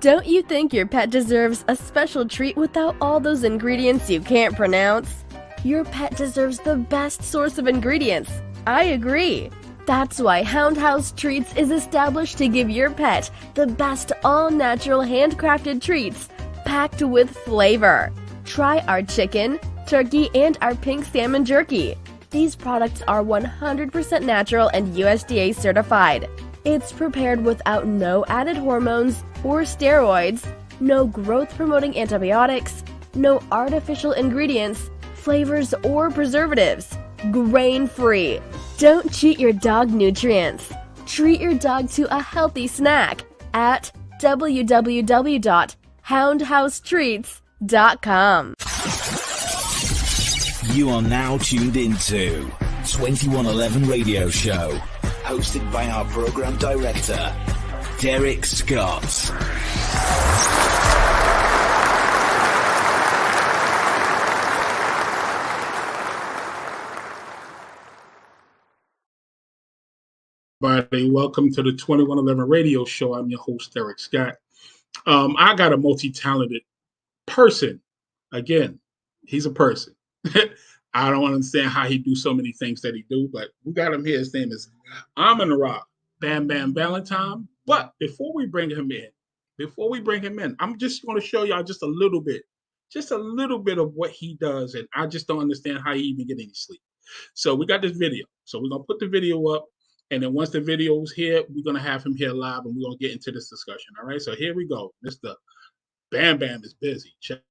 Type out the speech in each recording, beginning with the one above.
Don't you think your pet deserves a special treat without all those ingredients you can't pronounce? Your pet deserves the best source of ingredients. I agree. That's why Hound House Treats is established to give your pet the best all-natural handcrafted treats packed with flavor. Try our chicken, turkey, and our pink salmon jerky. These products are 100% natural and USDA certified. It's prepared without no added hormones or steroids, no growth-promoting antibiotics, no artificial ingredients, flavors, or preservatives. Grain-free. Don't cheat your dog nutrients. Treat your dog to a healthy snack at www.houndhousetreats.com. You are now tuned into 2111 Radio Show, hosted by our program director, Derrick Scott. Everybody, welcome to the 2111 Radio Show. I'm your host, Derrick Scott. I got a multi-talented person. Again, he's a person. I don't understand how he do so many things that he do, but we got him here. His name is Amon-Ra Bam Bam Valentine. But before we bring him in, I'm just going to show y'all just a little bit of what he does, and I just don't understand how he even get any sleep. So we got this video. So we're going to put the video up. And then once the video's here, we're going to have him here live, and we're going to get into this discussion. All right, so here we go. Mr. Bam Bam is busy. Check.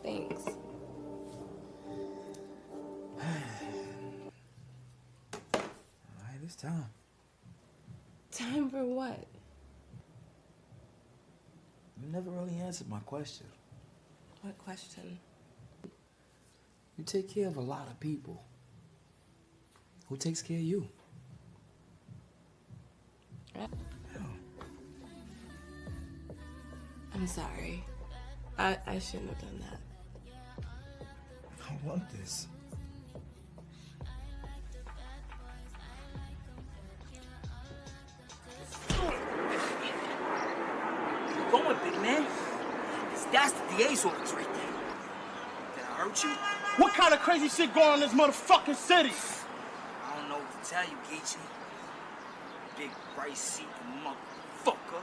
Thanks. All right, it's time. Time for what? You never really answered my question. What question? You take care of a lot of people. Who takes care of you? I'm sorry. I shouldn't have done that. I don't want this. Keep going, big man. That's the DA's office right there. Did I hurt you? What kind of crazy shit going on in this motherfucking city? I don't know what to tell you, Geechee. Big rice-eating motherfucker.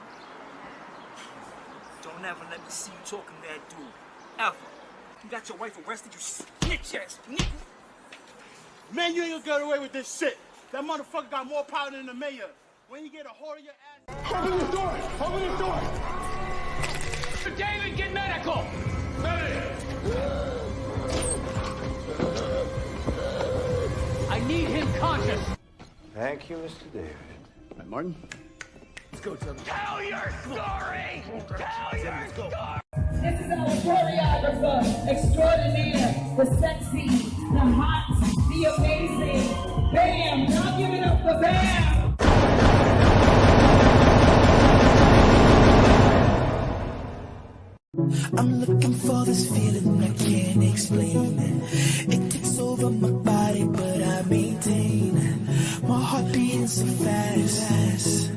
Don't ever let me see you talking to that dude. Ever. You got your wife arrested, you snitch-ass nigga. Man, you ain't gonna get away with this shit. That motherfucker got more power than the mayor. When you get a hold of your ass... Open the door! Open the door! David, get medical! I need him conscious. Thank you, Mr. David. All right, Martin. Let's go, Trevor. Tell your story! Tell your story! This is our choreographer extraordinaire, the sexy, the hot, the amazing. Bam! Y'all give it up for Bam! I'm looking for this feeling I can't explain. It takes over my body, but I maintain. My heart beating so fast.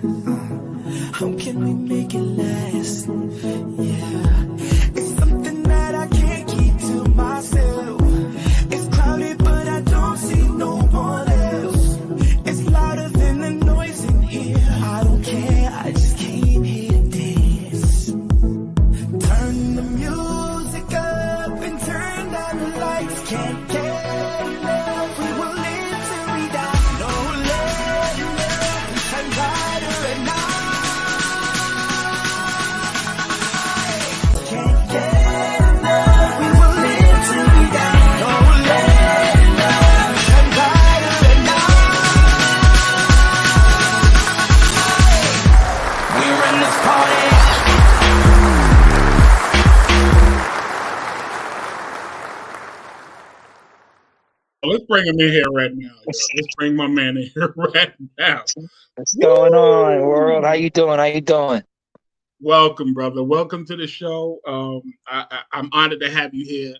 How can we make it last? Yeah, it's something that I can't keep to myself. It's crowded, but I don't see no one else. It's louder than the noise in here. I don't care, I just came here to dance. Turn the music up and turn down the lights. Can't get enough, we will live till we die. No love, we shine brighter at night. Can't get enough, we will live till we die. No love, we shine brighter at night. We're in this party. Let's bring him in here right now. Yo. Let's bring my man in here right now. What's going on, world? How you doing? How you doing? Welcome, brother. Welcome to the show. I'm honored to have you here.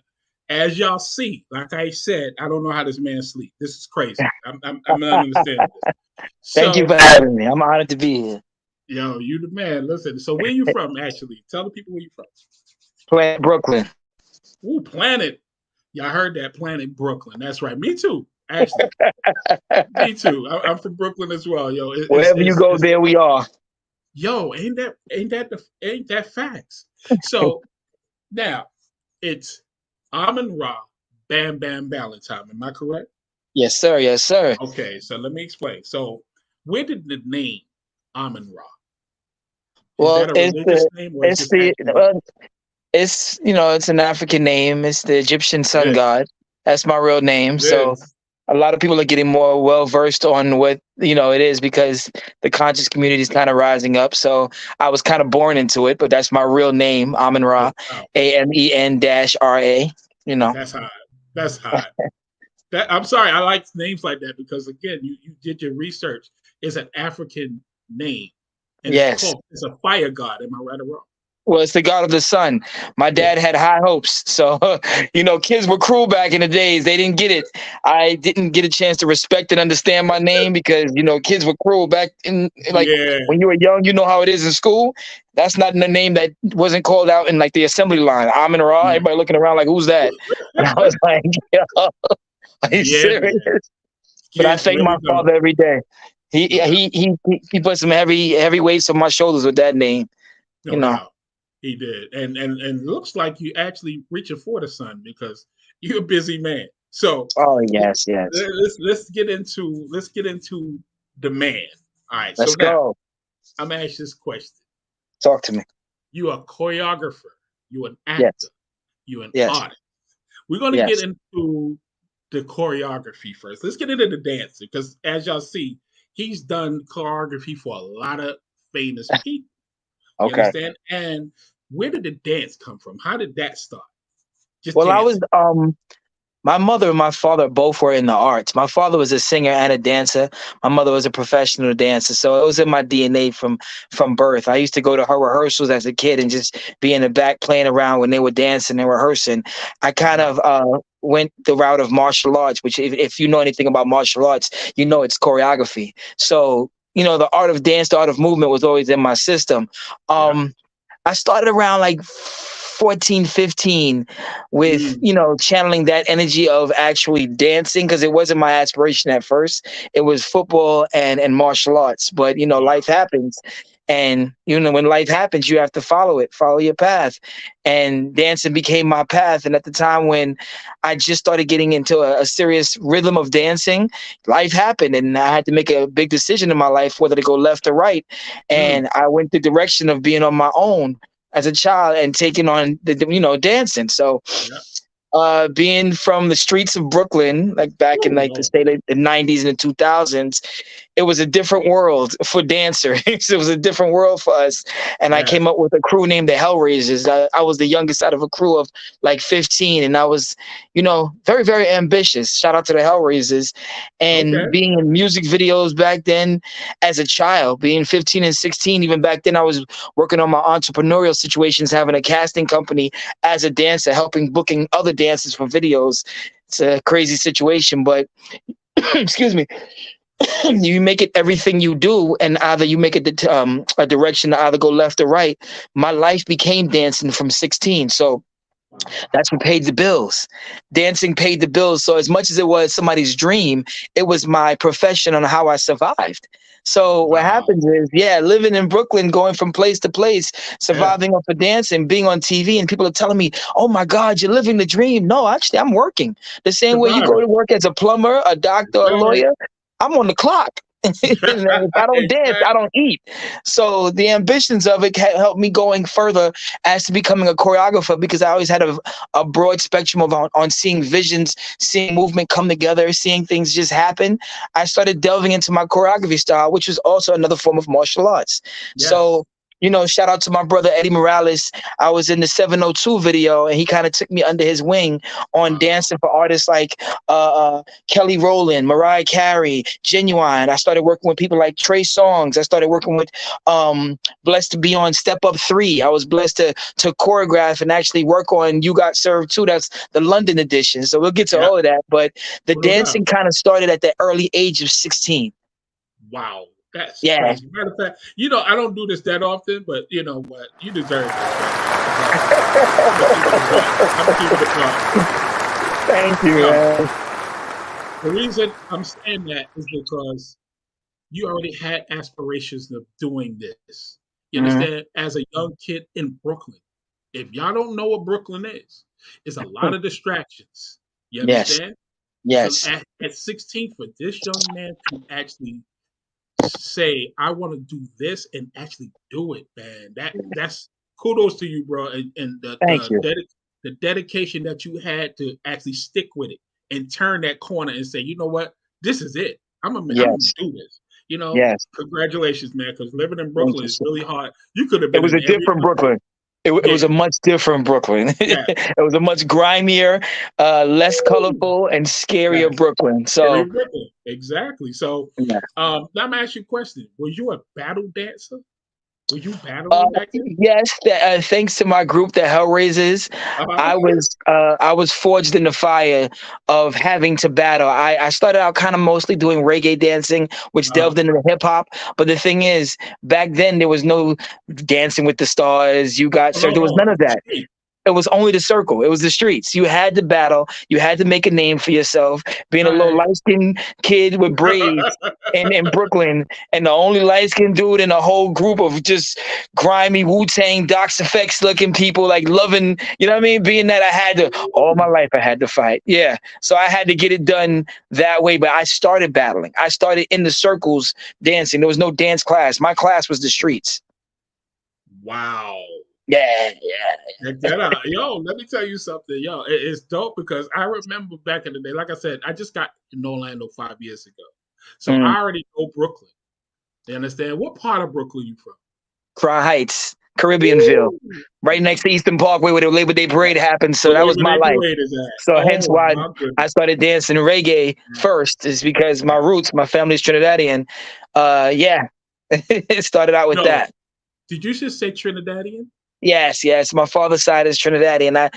As y'all see, like I said, I don't know how this man sleeps. This is crazy. I'm not understanding this. Thank you for having me. I'm honored to be here. Yo, you the man. Listen, so where you from, actually? Tell the people where you from. Planet Brooklyn. Ooh, Planet. Y'all heard that, Planet Brooklyn. That's right. Me too, actually. Me too. I'm from Brooklyn as well, yo. Wherever you go, there we are. Yo, ain't that facts? So now it's Amin Ra, Bam Bam Valentine. Am I correct? Yes, sir. Yes, sir. Okay, so let me explain. So where did the name Amin Ra? Well, is that a religious name or is it's it's an African name. It's the Egyptian sun god. That's my real name. So a lot of people are getting more well versed on what it is because the conscious community is kind of rising up. So I was kind of born into it, but that's my real name, Amin Ra, AMEN-RA. That's hot. That's hot. I'm sorry, I like names like that because again, you did your research. It's an African name, and yes, it's a fire god. Am I right or wrong? Well, it's the god of the sun. My dad had high hopes. So, kids were cruel back in the days. They didn't get it. I didn't get a chance to respect and understand my name because, kids were cruel back in, when you were young, you know how it is in school. That's not the name that wasn't called out in, the assembly line. Amin Ra, everybody looking around like, who's that? And I was like, yo, are you serious? But I thank my father every day. He put some heavy weights on my shoulders with that name, Wow. He did, and looks like you actually reaching for the sun because you're a busy man. So, yes. Let's get into the man. All right, let's go. I'm gonna ask this question. Talk to me. You are a choreographer. You're an actor. Yes. You're an artist. We're gonna get into the choreography first. Let's get into the dancing because, as y'all see, he's done choreography for a lot of famous people. You understand? And where did the dance come from? How did that start? I was my mother and my father both were in the arts. My father was a singer and a dancer. My mother was a professional dancer. So it was in my DNA from birth. I used to go to her rehearsals as a kid and just be in the back playing around when they were dancing and rehearsing. I kind of went the route of martial arts, which if you know anything about martial arts, it's choreography. So the art of dance, the art of movement was always in my system. I started around 14, 15 with, channeling that energy of actually dancing because it wasn't my aspiration at first. It was football and martial arts. But, life happens. And, when life happens, you have to follow your path. And dancing became my path. And at the time when I just started getting into a serious rhythm of dancing, life happened. And I had to make a big decision in my life, whether to go left or right. And I went the direction of being on my own as a child and taking on dancing. So being from the streets of Brooklyn, back in the state of the 90s and the 2000s, it was a different world for dancers. It was a different world for us. And I came up with a crew named the Hellraisers. I was the youngest out of a crew of 15. And I was, very, very ambitious. Shout out to the Hellraisers. And being in music videos back then as a child, being 15 and 16, even back then I was working on my entrepreneurial situations, having a casting company as a dancer, booking other dancers for videos. It's a crazy situation, but excuse me. You make it everything you do, and either you make it a direction to either go left or right. My life became dancing from 16, so that's what paid the bills. Dancing paid the bills. So as much as it was somebody's dream, it was my profession on how I survived. So what happens is, living in Brooklyn, going from place to place, surviving off of dancing, being on TV, and people are telling me, "Oh my God, you're living the dream." No, actually, I'm working. The same way you go to work as a plumber, a doctor, a lawyer. I'm on the clock. If I don't dance, I don't eat. So the ambitions of it helped me going further as to becoming a choreographer because I always had a broad spectrum of on seeing visions, seeing movement come together, seeing things just happen. I started delving into my choreography style, which was also another form of martial arts. Yes. So, shout out to my brother, Eddie Morales. I was in the 702 video and he kind of took me under his wing on dancing for artists like Kelly Rowland, Mariah Carey, Genuine. I started working with people like Trey Songz. I started working with blessed to be on Step Up 3. I was blessed to choreograph and actually work on You Got Served Too. That's the London edition. So we'll get to all of that. But the dancing kind of started at the early age of 16. Wow. That's crazy. Matter of fact, I don't do this that often, but you know what? You deserve this. I'm keeping it up. Thank you, man. The reason I'm saying that is because you already had aspirations of doing this. You understand? As a young kid in Brooklyn. If y'all don't know what Brooklyn is, it's a lot of distractions. You understand? Yes. So at 16, for this young man to actually say, I want to do this and actually do it, man. That's kudos to you, bro. And the dedication that you had to actually stick with it and turn that corner and say, you know what? This is it. I'm gonna do this. Congratulations, man, because living in Brooklyn is really hard. You could have been. It was a different Brooklyn. It was a much different Brooklyn. It was a much grimier, less colorful, and scarier Brooklyn. So exactly. So now I'm gonna ask you a question. Were you a battle dancer? Were you battling back then? Yes, thanks to my group, the Hellraisers, I was forged in the fire of having to battle. I started out kind of mostly doing reggae dancing, which delved into hip hop. But the thing is, back then there was no Dancing with the Stars. There was none of that. It was only the circle. It was the streets. You had to battle. You had to make a name for yourself. Being a little light-skinned kid with braids in Brooklyn, and the only light-skinned dude in a whole group of just grimy Wu-Tang, Docs Effects looking people, like loving, you know what I mean? Being that all my life I had to fight. Yeah. So I had to get it done that way. But I started battling. I started in the circles dancing. There was no dance class. My class was the streets. Wow. Yeah. Yo, let me tell you something. Yo, it's dope because I remember back in the day, like I said, I just got in Orlando 5 years ago. So I already know Brooklyn. You understand? What part of Brooklyn you from? Crown Heights, Caribbeanville, right next to Eastern Parkway where the Labor Day Parade happened. So that was my life. So hence why I started dancing reggae first, is because my roots, my family's Trinidadian. It started out with that. Did you just say Trinidadian? Yes. My father's side is Trinidadian. I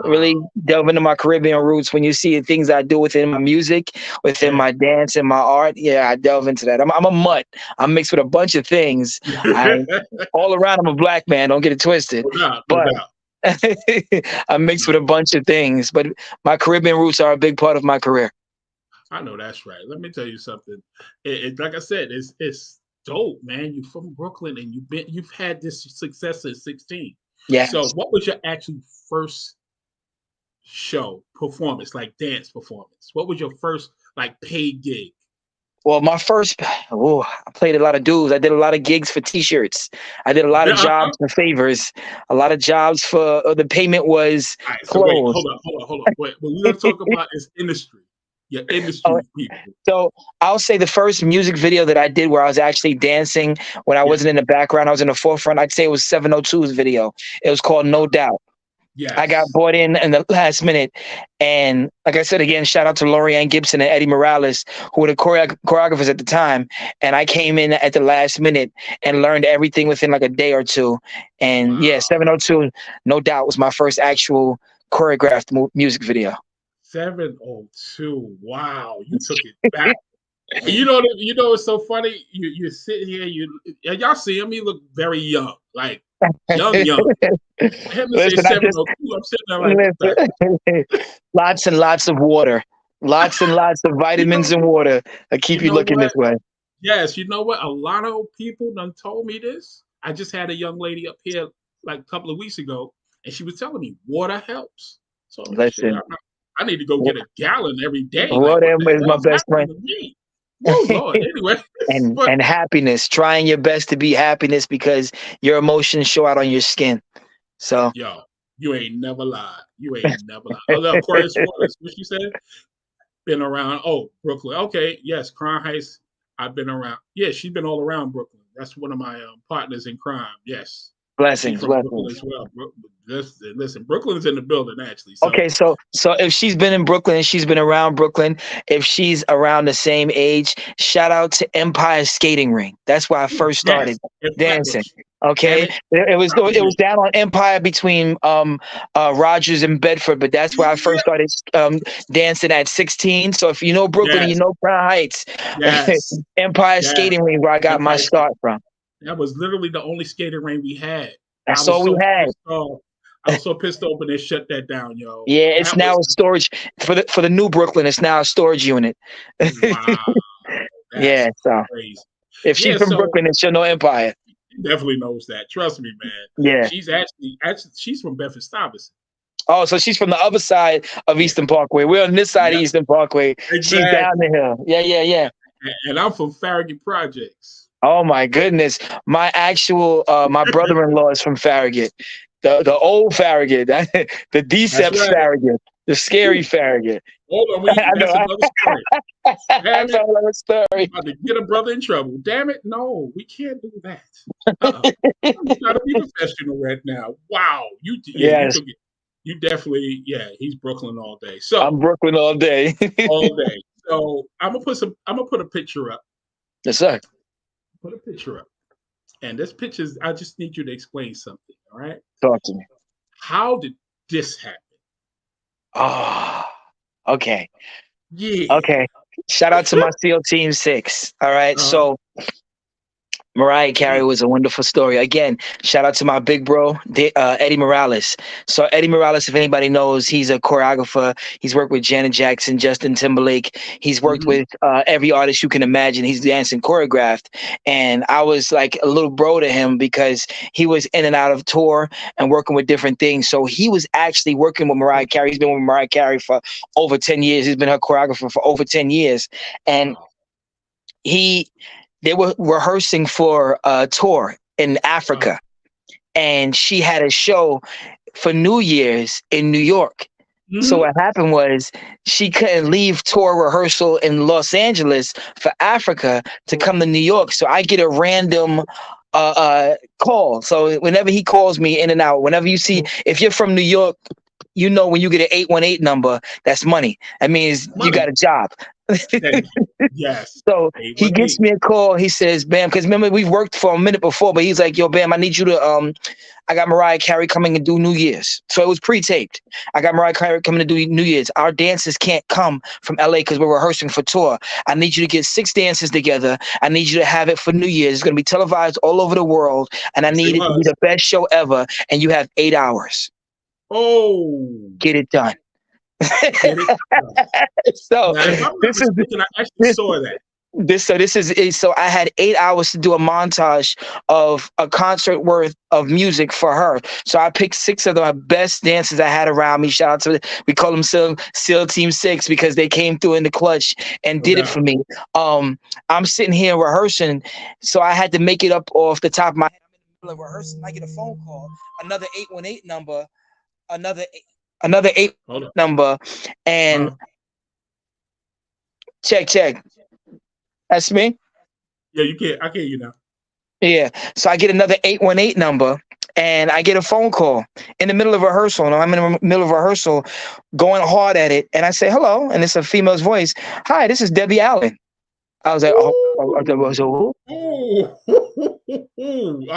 really delve into my Caribbean roots. When you see the things I do within my music, within my dance and my art, I delve into that. I'm a mutt. I'm mixed with a bunch of things. All around, I'm a black man. Don't get it twisted. But I'm mixed with a bunch of things. But my Caribbean roots are a big part of my career. I know that's right. Let me tell you something. Like I said, it's dope, man. You're from Brooklyn and you've had this success at 16. Yeah. So what was your actual first show performance, like dance performance? What was your first like paid gig? Well, my first, I played a lot of dudes. I did a lot of gigs for T-shirts. I did a lot of jobs for favors. A lot of jobs for the payment was clothes. Wait, hold on. What we're gonna talk about is industry. Your industry people. So I'll say the first music video that I did where I was actually dancing when I wasn't in the background, I was in the forefront. I'd say it was 702's video. It was called No Doubt. Yes. I got brought in the last minute. And like I said, again, shout out to Lorianne Gibson and Eddie Morales, who were the choreographers at the time. And I came in at the last minute and learned everything within like a day or two. And 702, No Doubt, was my first actual choreographed music video. 702. Wow, you took it back. You know, it's so funny. You're sitting here. Y'all see him. He look very young, like young. Listen, I'm sitting there like, lots and lots of water, lots and lots of vitamins and water that keep you looking this way. Yes, you know what? A lot of people done told me this. I just had a young lady up here like a couple of weeks ago, and she was telling me water helps. So listen. I need to go get a gallon every day. Water is my best friend. Oh, Lord. Anyway. and happiness. Trying your best to be happiness because your emotions show out on your skin. So. Yo, you ain't never lied. Aquarius Waters, what you said? Been around. Oh, Brooklyn. Okay. Yes, Crown Heights. I've been around. Yeah, she's been all around Brooklyn. That's one of my partners in crime. Yes. Blessings. As well. Listen, Brooklyn's in the building, actually. So. Okay, so if she's been in Brooklyn and she's been around Brooklyn, if she's around the same age, shout out to Empire Skating Ring. That's where I first started dancing. Okay, it was down on Empire between Rogers and Bedford, but that's where I first started dancing at 16. So if you know Brooklyn and you know Crown Heights, Empire Skating Ring where I got my start from. That was literally the only skating ring we had. That's all we had. I was so pissed off when they shut that down, yo. Yeah, it's now a storage for the new Brooklyn. It's now a storage unit. Wow. Yeah, so crazy. If she's from Brooklyn, then she'll know Empire. She definitely knows that. Trust me, man. Yeah. She's actually she's from Bedford-Stuyvesant. Oh, so she's from the other side of Eastern Parkway. We're on this side of Eastern Parkway. Exactly. She's down the hill. Yeah. And I'm from Farragut Projects. Oh my goodness. My actual my brother-in-law is from Farragut. The old Farragut. The Decepts Farragut. The scary Farragut. Hold on, that's another story. That's another story. I'm about to get a brother in trouble. Damn it, no, we can't do that. You gotta be professional right now. Wow, you definitely, he's Brooklyn all day. So I'm Brooklyn all day. All day. So I'm gonna put a picture up. Yes, sir. Put a picture up. And this picture I just need you to explain something, all right? Talk to me. How did this happen? Oh, okay. Yeah. Okay. Shout out to my SEAL Team 6. All right. So Mariah Carey was a wonderful story. Again, shout out to my big bro, Eddie Morales. So Eddie Morales, if anybody knows, he's a choreographer. He's worked with Janet Jackson, Justin Timberlake. He's worked with every artist you can imagine. He's danced and choreographed. And I was like a little bro to him because he was in and out of tour and working with different things. So he was actually working with Mariah Carey. He's been with Mariah Carey for over 10 years. He's been her choreographer for over 10 years. And they were rehearsing for a tour in Africa, and she had a show for New Year's in New York. So what happened was she couldn't leave tour rehearsal in Los Angeles for Africa to come to New York. So I get a random call. So whenever he calls me in and out, whenever you see, if you're from New York, you know when you get an 818 number, that's money. That means you got a job. Yes. So he gives me a call. He says, Bam, because remember we've worked for a minute before, but he's like, yo, Bam, I need you to I got Mariah Carey coming to do New Year's. So it was pre-taped. I got Mariah Carey coming to do New Year's. Our dancers can't come from LA because we're rehearsing for tour. I need you to get 6 dancers together. I need you to have it for New Year's. It's going to be televised all over the world. And I need it to be the best show ever. And you have 8 hours. Oh. Get it done. So this is I actually saw that. So I had 8 hours to do a montage of a concert worth of music for her. So I picked 6 of the best dancers I had around me. Shout out to we call them SEAL Team 6 because they came through in the clutch and did it for me. I'm sitting here rehearsing, so I had to make it up off the top of my head. I'm in the middle of rehearsing. I get a phone call, another 818 number, another 8 number, and check. That's me. Yeah, you can't. I can't. You know. Yeah. So I get another 818 number, and I get a phone call in the middle of rehearsal. And I'm in the middle of rehearsal, going hard at it, and I say hello, and it's a female's voice. Hi, this is Debbie Allen. I was like, Are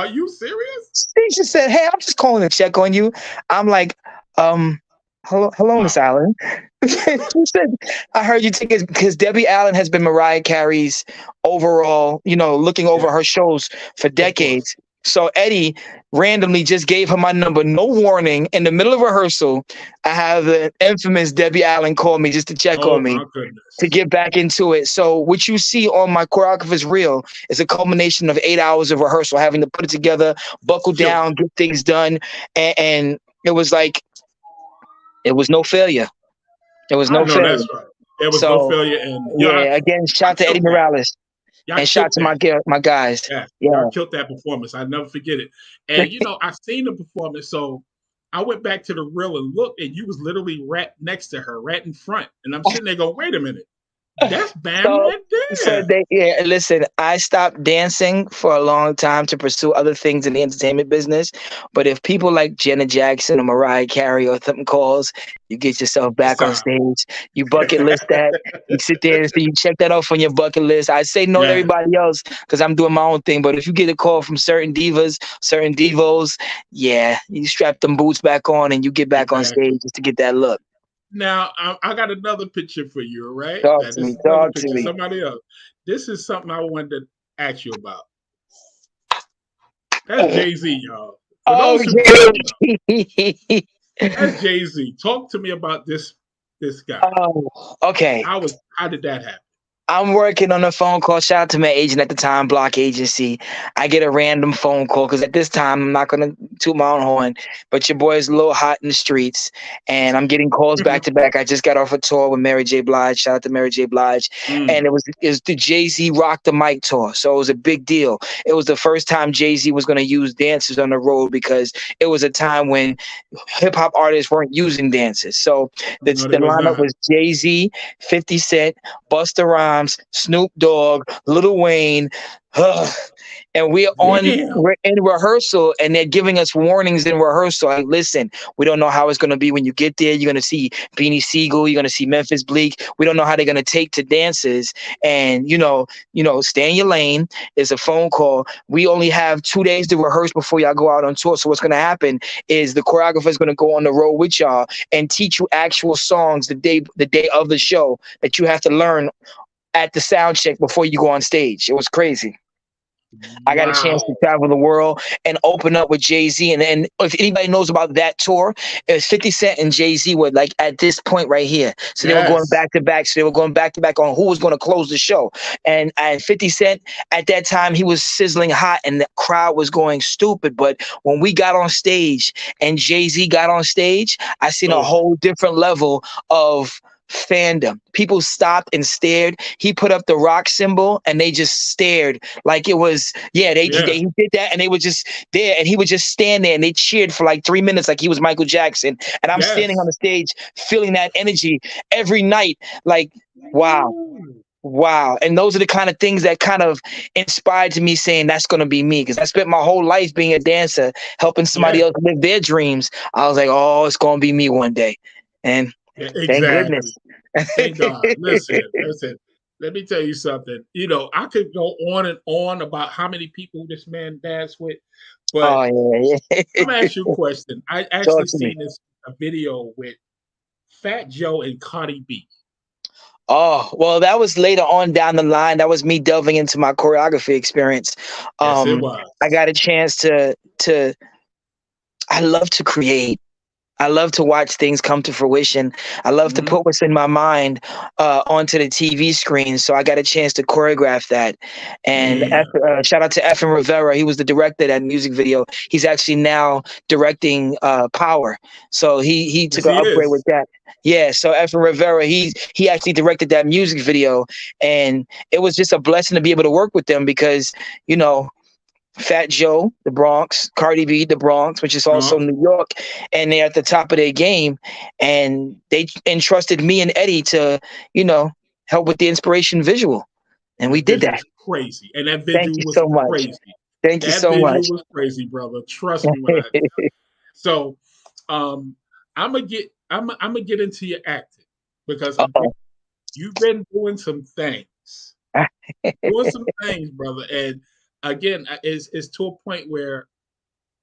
you serious? She just said, hey, I'm just calling to check on you. I'm like, hello, Miss Allen. She said, I heard you take it because Debbie Allen has been Mariah Carey's overall, looking over her shows for decades. So Eddie randomly just gave her my number, no warning. In the middle of rehearsal, I have the infamous Debbie Allen call me just to check on me, to get back into it. So what you see on my choreographer's reel is a culmination of 8 hours of rehearsal, having to put it together, buckle down, get things done. And it was like, it was no failure. It was no failure. That's right. There was no failure. And again, shout to Eddie Morales. And shout to my guys. Yeah, y'all killed that performance. I'll never forget it. And I seen the performance, so I went back to the reel and looked, and you was literally right next to her, right in front. And I'm sitting there going, wait a minute. That's bam right So there. listen, I stopped dancing for a long time to pursue other things in the entertainment business. But if people like Janet Jackson or Mariah Carey or something calls, you get yourself back on stage. You bucket list that. You sit there and you check that off on your bucket list. I say no to everybody else because I'm doing my own thing. But if you get a call from certain divas, certain divos, yeah, you strap them boots back on and you get back on stage just to get that look. Now, I got another picture for you, right? Talk Now, to this me. is another Talk to picture. me. Somebody else. This is something I wanted to ask you about. That's Jay-Z, y'all. For those who don't know, that's Jay-Z. Talk to me about this guy. Oh, okay. How did that happen? I'm working on a phone call. Shout out to my agent at the time, Block Agency. I get a random phone call because at this time, I'm not going to toot my own horn, but your boy is a little hot in the streets, and I'm getting calls back to back. I just got off a tour with Mary J. Blige. Shout out to Mary J. Blige. And it was the Jay-Z Rock the Mic tour, so it was a big deal. It was the first time Jay-Z was going to use dancers on the road because it was a time when hip-hop artists weren't using dancers. So the lineup was Jay-Z, 50 Cent, Busta Rhymes, Snoop Dogg, Lil Wayne, and we're in rehearsal, and they're giving us warnings in rehearsal. Like, listen, we don't know how it's going to be when you get there. You're going to see Beanie Siegel, you're going to see Memphis Bleak. We don't know how they're going to take to dances, and you know, stay in your lane. It's a phone call. We only have 2 days to rehearse before y'all go out on tour. So what's going to happen is the choreographer is going to go on the road with y'all and teach you actual songs the day of the show that you have to learn at the sound check before you go on stage. It was crazy. I got a chance to travel the world and open up with Jay-Z. And if anybody knows about that tour, it was 50 Cent and Jay-Z were like at this point right here. So they were going back to back. So they were going back to back on who was going to close the show. And 50 Cent, at that time, he was sizzling hot and the crowd was going stupid. But when we got on stage and Jay-Z got on stage, I seen a whole different level of fandom. People stopped and stared. He put up the rock symbol and they just stared like it was he did that, and they were just there, and he would just stand there and they cheered for like 3 minutes like he was Michael Jackson, and I'm standing on the stage feeling that energy every night. Like, wow. And those are the kind of things that kind of inspired me saying that's going to be me, because I spent my whole life being a dancer, helping somebody else live their dreams. I was like, oh, it's going to be me one day. And thank goodness. Thank God. Listen. Let me tell you something. You know, I could go on and on about how many people this man danced with, but I'm going to ask you a question. I actually seen a video with Fat Joe and Cardi B. Oh, well, that was later on down the line. That was me delving into my choreography experience. Yes, it was. I got a chance to I love to create. I love to watch things come to fruition. I love to put what's in my mind onto the TV screen. So I got a chance to choreograph that. And shout out to Effin Rivera. He was the director of that music video. He's actually now directing Power. So he took an upgrade with that. Yeah, so Effin Rivera, he actually directed that music video. And it was just a blessing to be able to work with them because, you know, Fat Joe, the Bronx, Cardi B, the Bronx, which is also New York, and they're at the top of their game. And they entrusted me and Eddie to, you know, help with the inspiration visual. And we did that. Crazy. And that visual was crazy. Thank you so much. That visual was crazy, brother. Trust me when I tell you. So I'm gonna get into your acting because you've been doing some things. Brother. And again, it's to a point where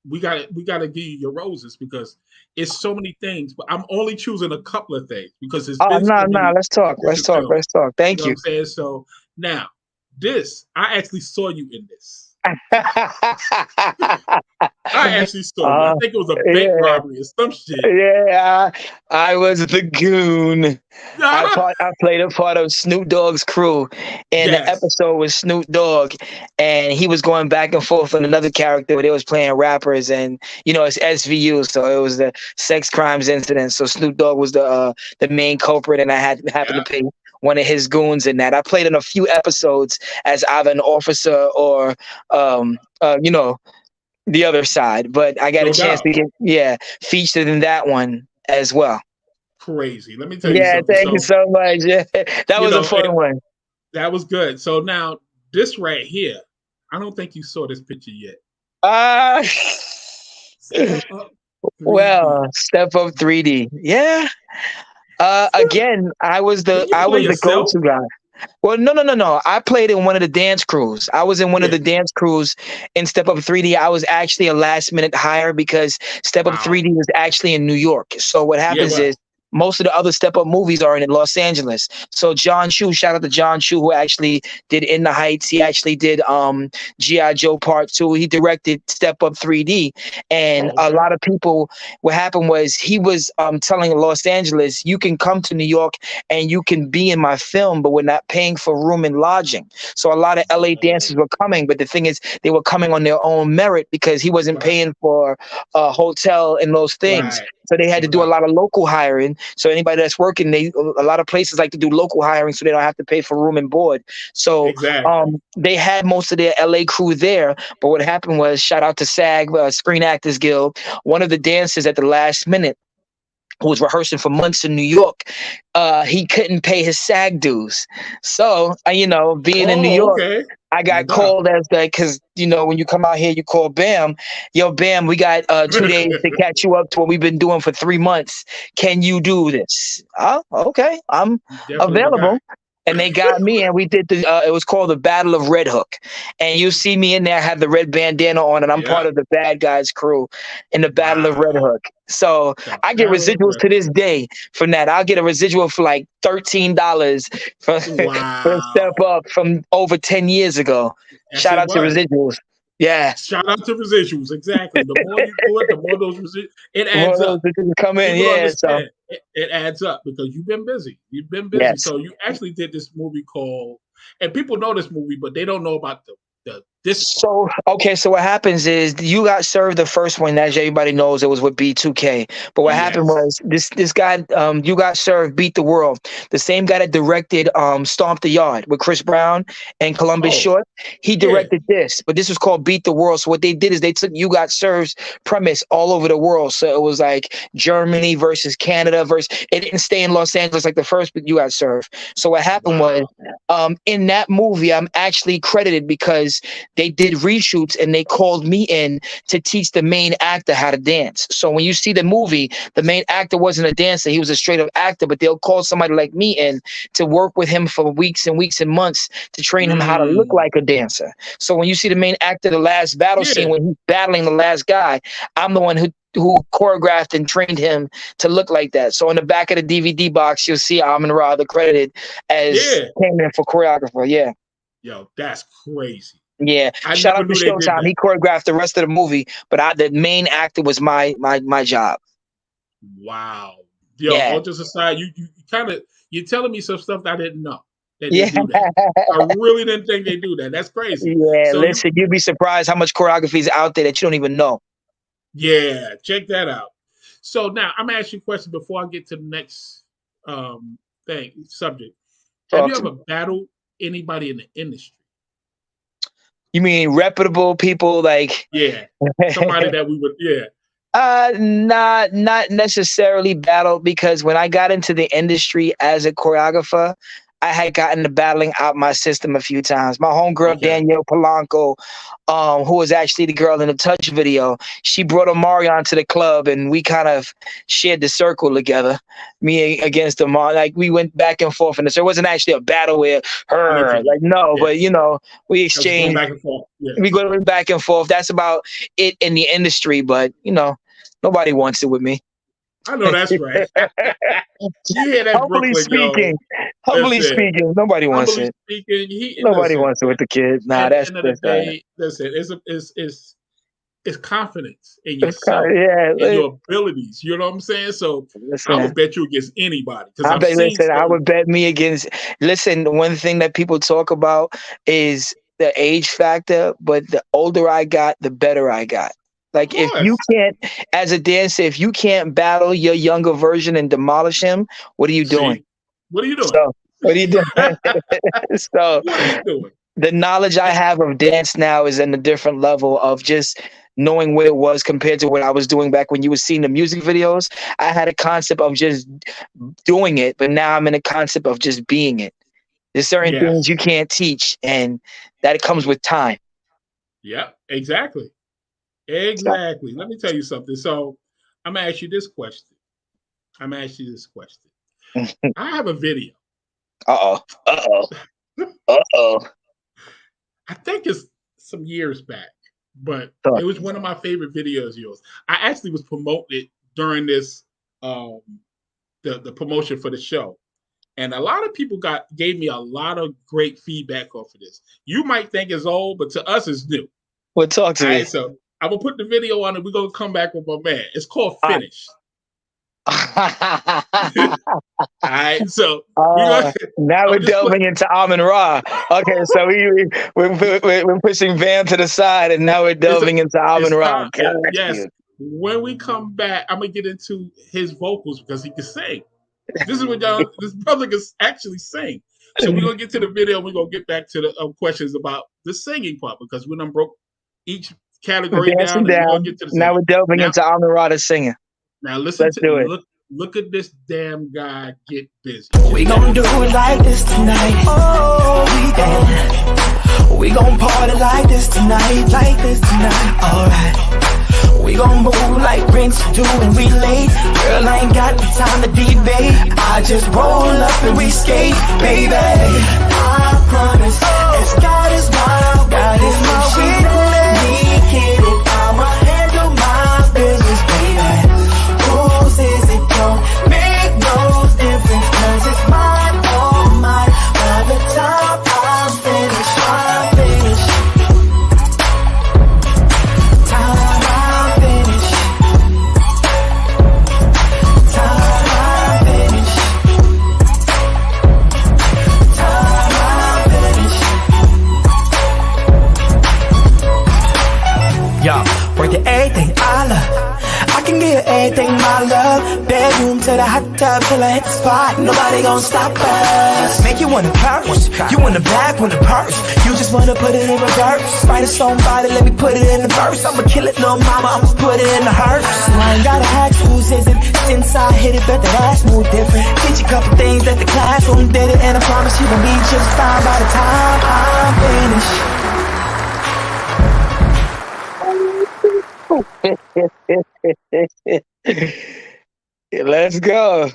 we gotta give you your roses because it's so many things. But I'm only choosing a couple of things because it's let's talk. Thank you. Know what I'm saying? So now I actually saw you in this. I actually saw you. I think it was a bank robbery or some shit. Yeah, I was the goon. I played a part of Snoop Dogg's crew in the episode with Snoop Dogg, and he was going back and forth on another character where they was playing rappers, and you know it's SVU, so it was the sex crimes incident. So Snoop Dogg was the main culprit, and I happened to play one of his goons in that. I played in a few episodes as either an officer or you know, the other side, but I got a chance to get featured in that one as well. crazy. Let me tell you Yeah, something. thank you So, so much. Yeah, that was a fun one. That was good. So now this right here, I don't think you saw this picture yet. Step Up 3D. Well, Step Up 3D. Yeah. Again, I was the yourself? go-to guy. Well, no. I played in one of the dance crews. I was in one of the dance crews in Step Up 3D. I was actually a last-minute hire because Step Up 3D was actually in New York. So what happens is most of the other Step Up movies are in Los Angeles. So John Chu, shout out to John Chu, who actually did In the Heights. He actually did G.I. Joe Part 2. He directed Step Up 3D. And a lot of people, what happened was he was telling Los Angeles, you can come to New York and you can be in my film, but we're not paying for room and lodging. So a lot of LA dancers were coming, but the thing is they were coming on their own merit because he wasn't paying for a hotel and those things. So they had to do a lot of local hiring. So anybody that's working, a lot of places like to do local hiring so they don't have to pay for room and board. So they had most of their LA crew there. But what happened was, shout out to SAG, Screen Actors Guild, one of the dancers at the last minute who was rehearsing for months in New York, he couldn't pay his SAG dues. So, being in New York, I got called as because, when you come out here, you call Bam. Yo, Bam, we got 2 days to catch you up to what we've been doing for 3 months. Can you do this? Oh, okay. I'm available. And they got me, and we did it was called the Battle of Red Hook. And you see me in there, I have the red bandana on, and I'm part of the bad guys crew in the Battle of Red Hook. So I get residuals to this day from that. I'll get a residual for like $13 for Step Up from over 10 years ago. Shout out to residuals. Yeah. Shout out to residuals. Exactly. The more you do it, the more those residuals, it adds up. Come in. Yeah. It adds up because you've been busy. You've been busy. Yes. So you actually did this movie called, and people know this movie, but they don't know about this. So what happens is You Got Served, the first one, as everybody knows, it was with B2K. But what happened was this guy, You Got Served, beat the world. The same guy that directed Stomp the Yard with Chris Brown and Columbus Short, he directed this. But this was called Beat the World. So what they did is they took You Got Served's premise all over the world. So it was like Germany versus Canada it didn't stay in Los Angeles like the first You Got Served. So what happened was in that movie, I'm actually credited because they did reshoots and they called me in to teach the main actor how to dance. So when you see the movie, the main actor wasn't a dancer. He was a straight up actor, but they'll call somebody like me in to work with him for weeks and weeks and months to train him how to look like a dancer. So when you see the main actor, the last battle scene, when he's battling the last guy, I'm the one who choreographed and trained him to look like that. So in the back of the DVD box, you'll see Amin Ra credited as came in for choreographer. Yeah. Yo, that's crazy. Yeah, shout out to Showtime. He choreographed the rest of the movie, but the main actor was my job. Wow. Yo, all just aside, you're telling me some stuff that I didn't know. That they do that. I really didn't think they do that. That's crazy. Yeah, so listen, you'd be surprised how much choreography is out there that you don't even know. Yeah, check that out. So now I'm gonna ask you a question before I get to the next subject. Have you ever battled anybody in the industry? You mean reputable people like? Yeah, somebody that we would, not necessarily battle, because when I got into the industry as a choreographer, I had gotten the battling out my system a few times. My homegirl, Danielle Polanco, who was actually the girl in the Touch video, she brought Omari onto the club and we kind of shared the circle together, me against Omari. Like we went back and forth, and there wasn't actually a battle where but we exchanged. Back and forth. Yeah. We go back and forth. That's about it in the industry, but nobody wants it with me. I know that's right. You hear that, Humbly speaking, nobody wants it. Nobody wants it with the kid. Nah, that's the end of the day. Listen, it's confidence in yourself, and your abilities. You know what I'm saying? So I would bet you against anybody. I would bet me against. Listen, one thing that people talk about is the age factor, but the older I got, the better I got. Like if you can't, as a dancer, if you can't battle your younger version and demolish him, what are you doing? What are you doing? What are you doing? The knowledge I have of dance now is in a different level of just knowing what it was compared to what I was doing back when you were seeing the music videos. I had a concept of just doing it, but now I'm in a concept of just being it. There's certain things you can't teach, and that comes with time. Yeah, exactly. Exactly. Let me tell you something. So I'm going to ask you this question. I have a video. Uh-oh. I think it's some years back, but it was one of my favorite videos of yours. I actually was promoted during this, the promotion for the show. And a lot of people gave me a lot of great feedback off of this. You might think it's old, but to us it's new. Well, talk to me. Right, so I'm going to put the video on and we're going to come back with my man. It's called Finish. All right, so now we're delving into Amin Ra. Okay, so we're pushing Van to the side, and now we're delving into Amin Ra. Yes. When we come back, I'm gonna get into his vocals because he can sing. This is what this brother can actually sing. So we're gonna get to the video. We're gonna get back to the questions about the singing part because we done broke each category down. Now we're delving into Amin Ra the singer. Now listen look at this damn guy get busy. We gon' do it like this tonight. Oh, we gon' party like this tonight. Alright. We gon' move like Prince do and we late. Girl, I ain't got the time to debate. I just roll up and we skate, baby. I promise, as God is my witness, we get it. I'ma handle my business, baby. Rules is it don't make no difference, cause it's mine, all mine. By the time I'm finished, worth everything I love. I can give everything my love. Bedroom to the hot tub till I hit the spot. Nobody gon' stop us. Make you wanna purse. You want the back, want the purse. You just wanna put it in reverse. Write a song about it, let me put it in the verse. I'ma kill it, little mama, I'ma put it in the hearse. I ain't gotta ask who's is it. Since I hit it, bet that ass move different. Teach you a couple things that the classroom did it. And I promise you gon' be just fine by the time I'm finished. Let's go.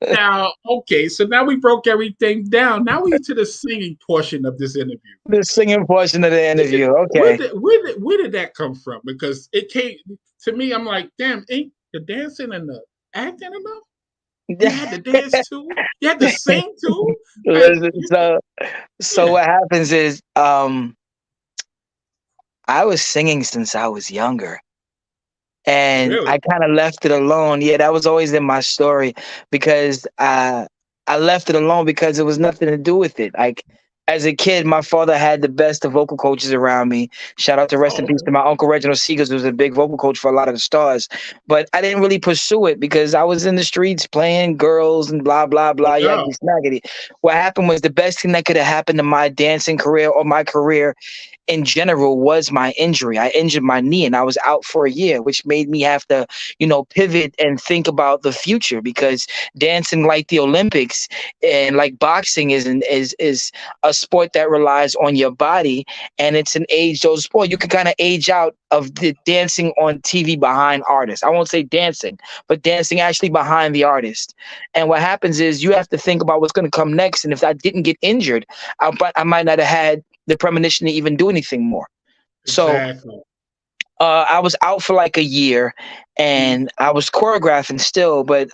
Now, okay, so now we broke everything down. Now we get to the singing portion of this interview. The singing portion of the interview. Okay. Where did that come from? Because it came to me. I'm like, damn, ain't the dancing and the acting enough? You had to dance too. You had to sing too. So what happens is, I was singing since I was younger. And really? I kind of left it alone. Yeah, that was always in my story because I left it alone because it was nothing to do with it. Like as a kid, my father had the best of vocal coaches around me. Shout out to rest in peace to my uncle Reginald Seegers, who was a big vocal coach for a lot of the stars. But I didn't really pursue it because I was in the streets playing girls and blah, blah, blah, yakety snaggety. What happened was the best thing that could have happened to my dancing career or my career in general was my injury. I injured my knee and I was out for a year, which made me have to, pivot and think about the future because dancing like the Olympics and like boxing is a sport that relies on your body and it's an age-old sport. You can kind of age out of the dancing on TV behind artists. I won't say dancing, but dancing actually behind the artist. And what happens is you have to think about what's going to come next. And if I didn't get injured, I might not have had the premonition to even do anything more. Exactly. So I was out for like a year and I was choreographing still, but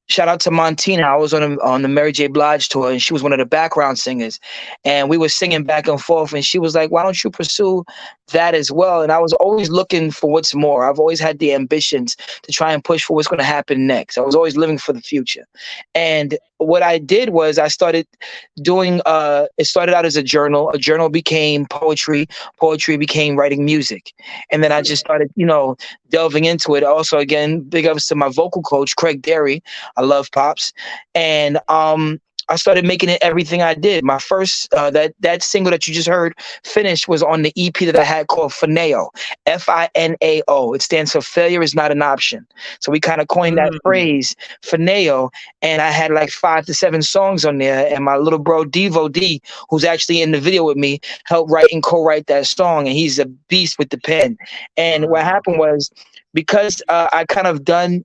shout out to Montina. I was on the Mary J. Blige tour and she was one of the background singers and we were singing back and forth and she was like, why don't you pursue that as well? And I was always looking for what's more. I've always had the ambitions to try and push for what's going to happen next. I was always living for the future. And what I did was I started doing, it started out as a journal. A journal became poetry. Poetry became writing music. And then I just started, delving into it. Also, again, big ups to my vocal coach, Craig Derrick. I love Pops. And I started making it everything I did. My first that single that you just heard finished was on the EP that I had called Finao, Finao. It stands for failure is not an option. So we kind of coined that phrase, Finao, and I had like 5 to 7 songs on there. And my little bro Devo D, who's actually in the video with me, helped write and co-write that song, and he's a beast with the pen. And what happened was, because I kind of done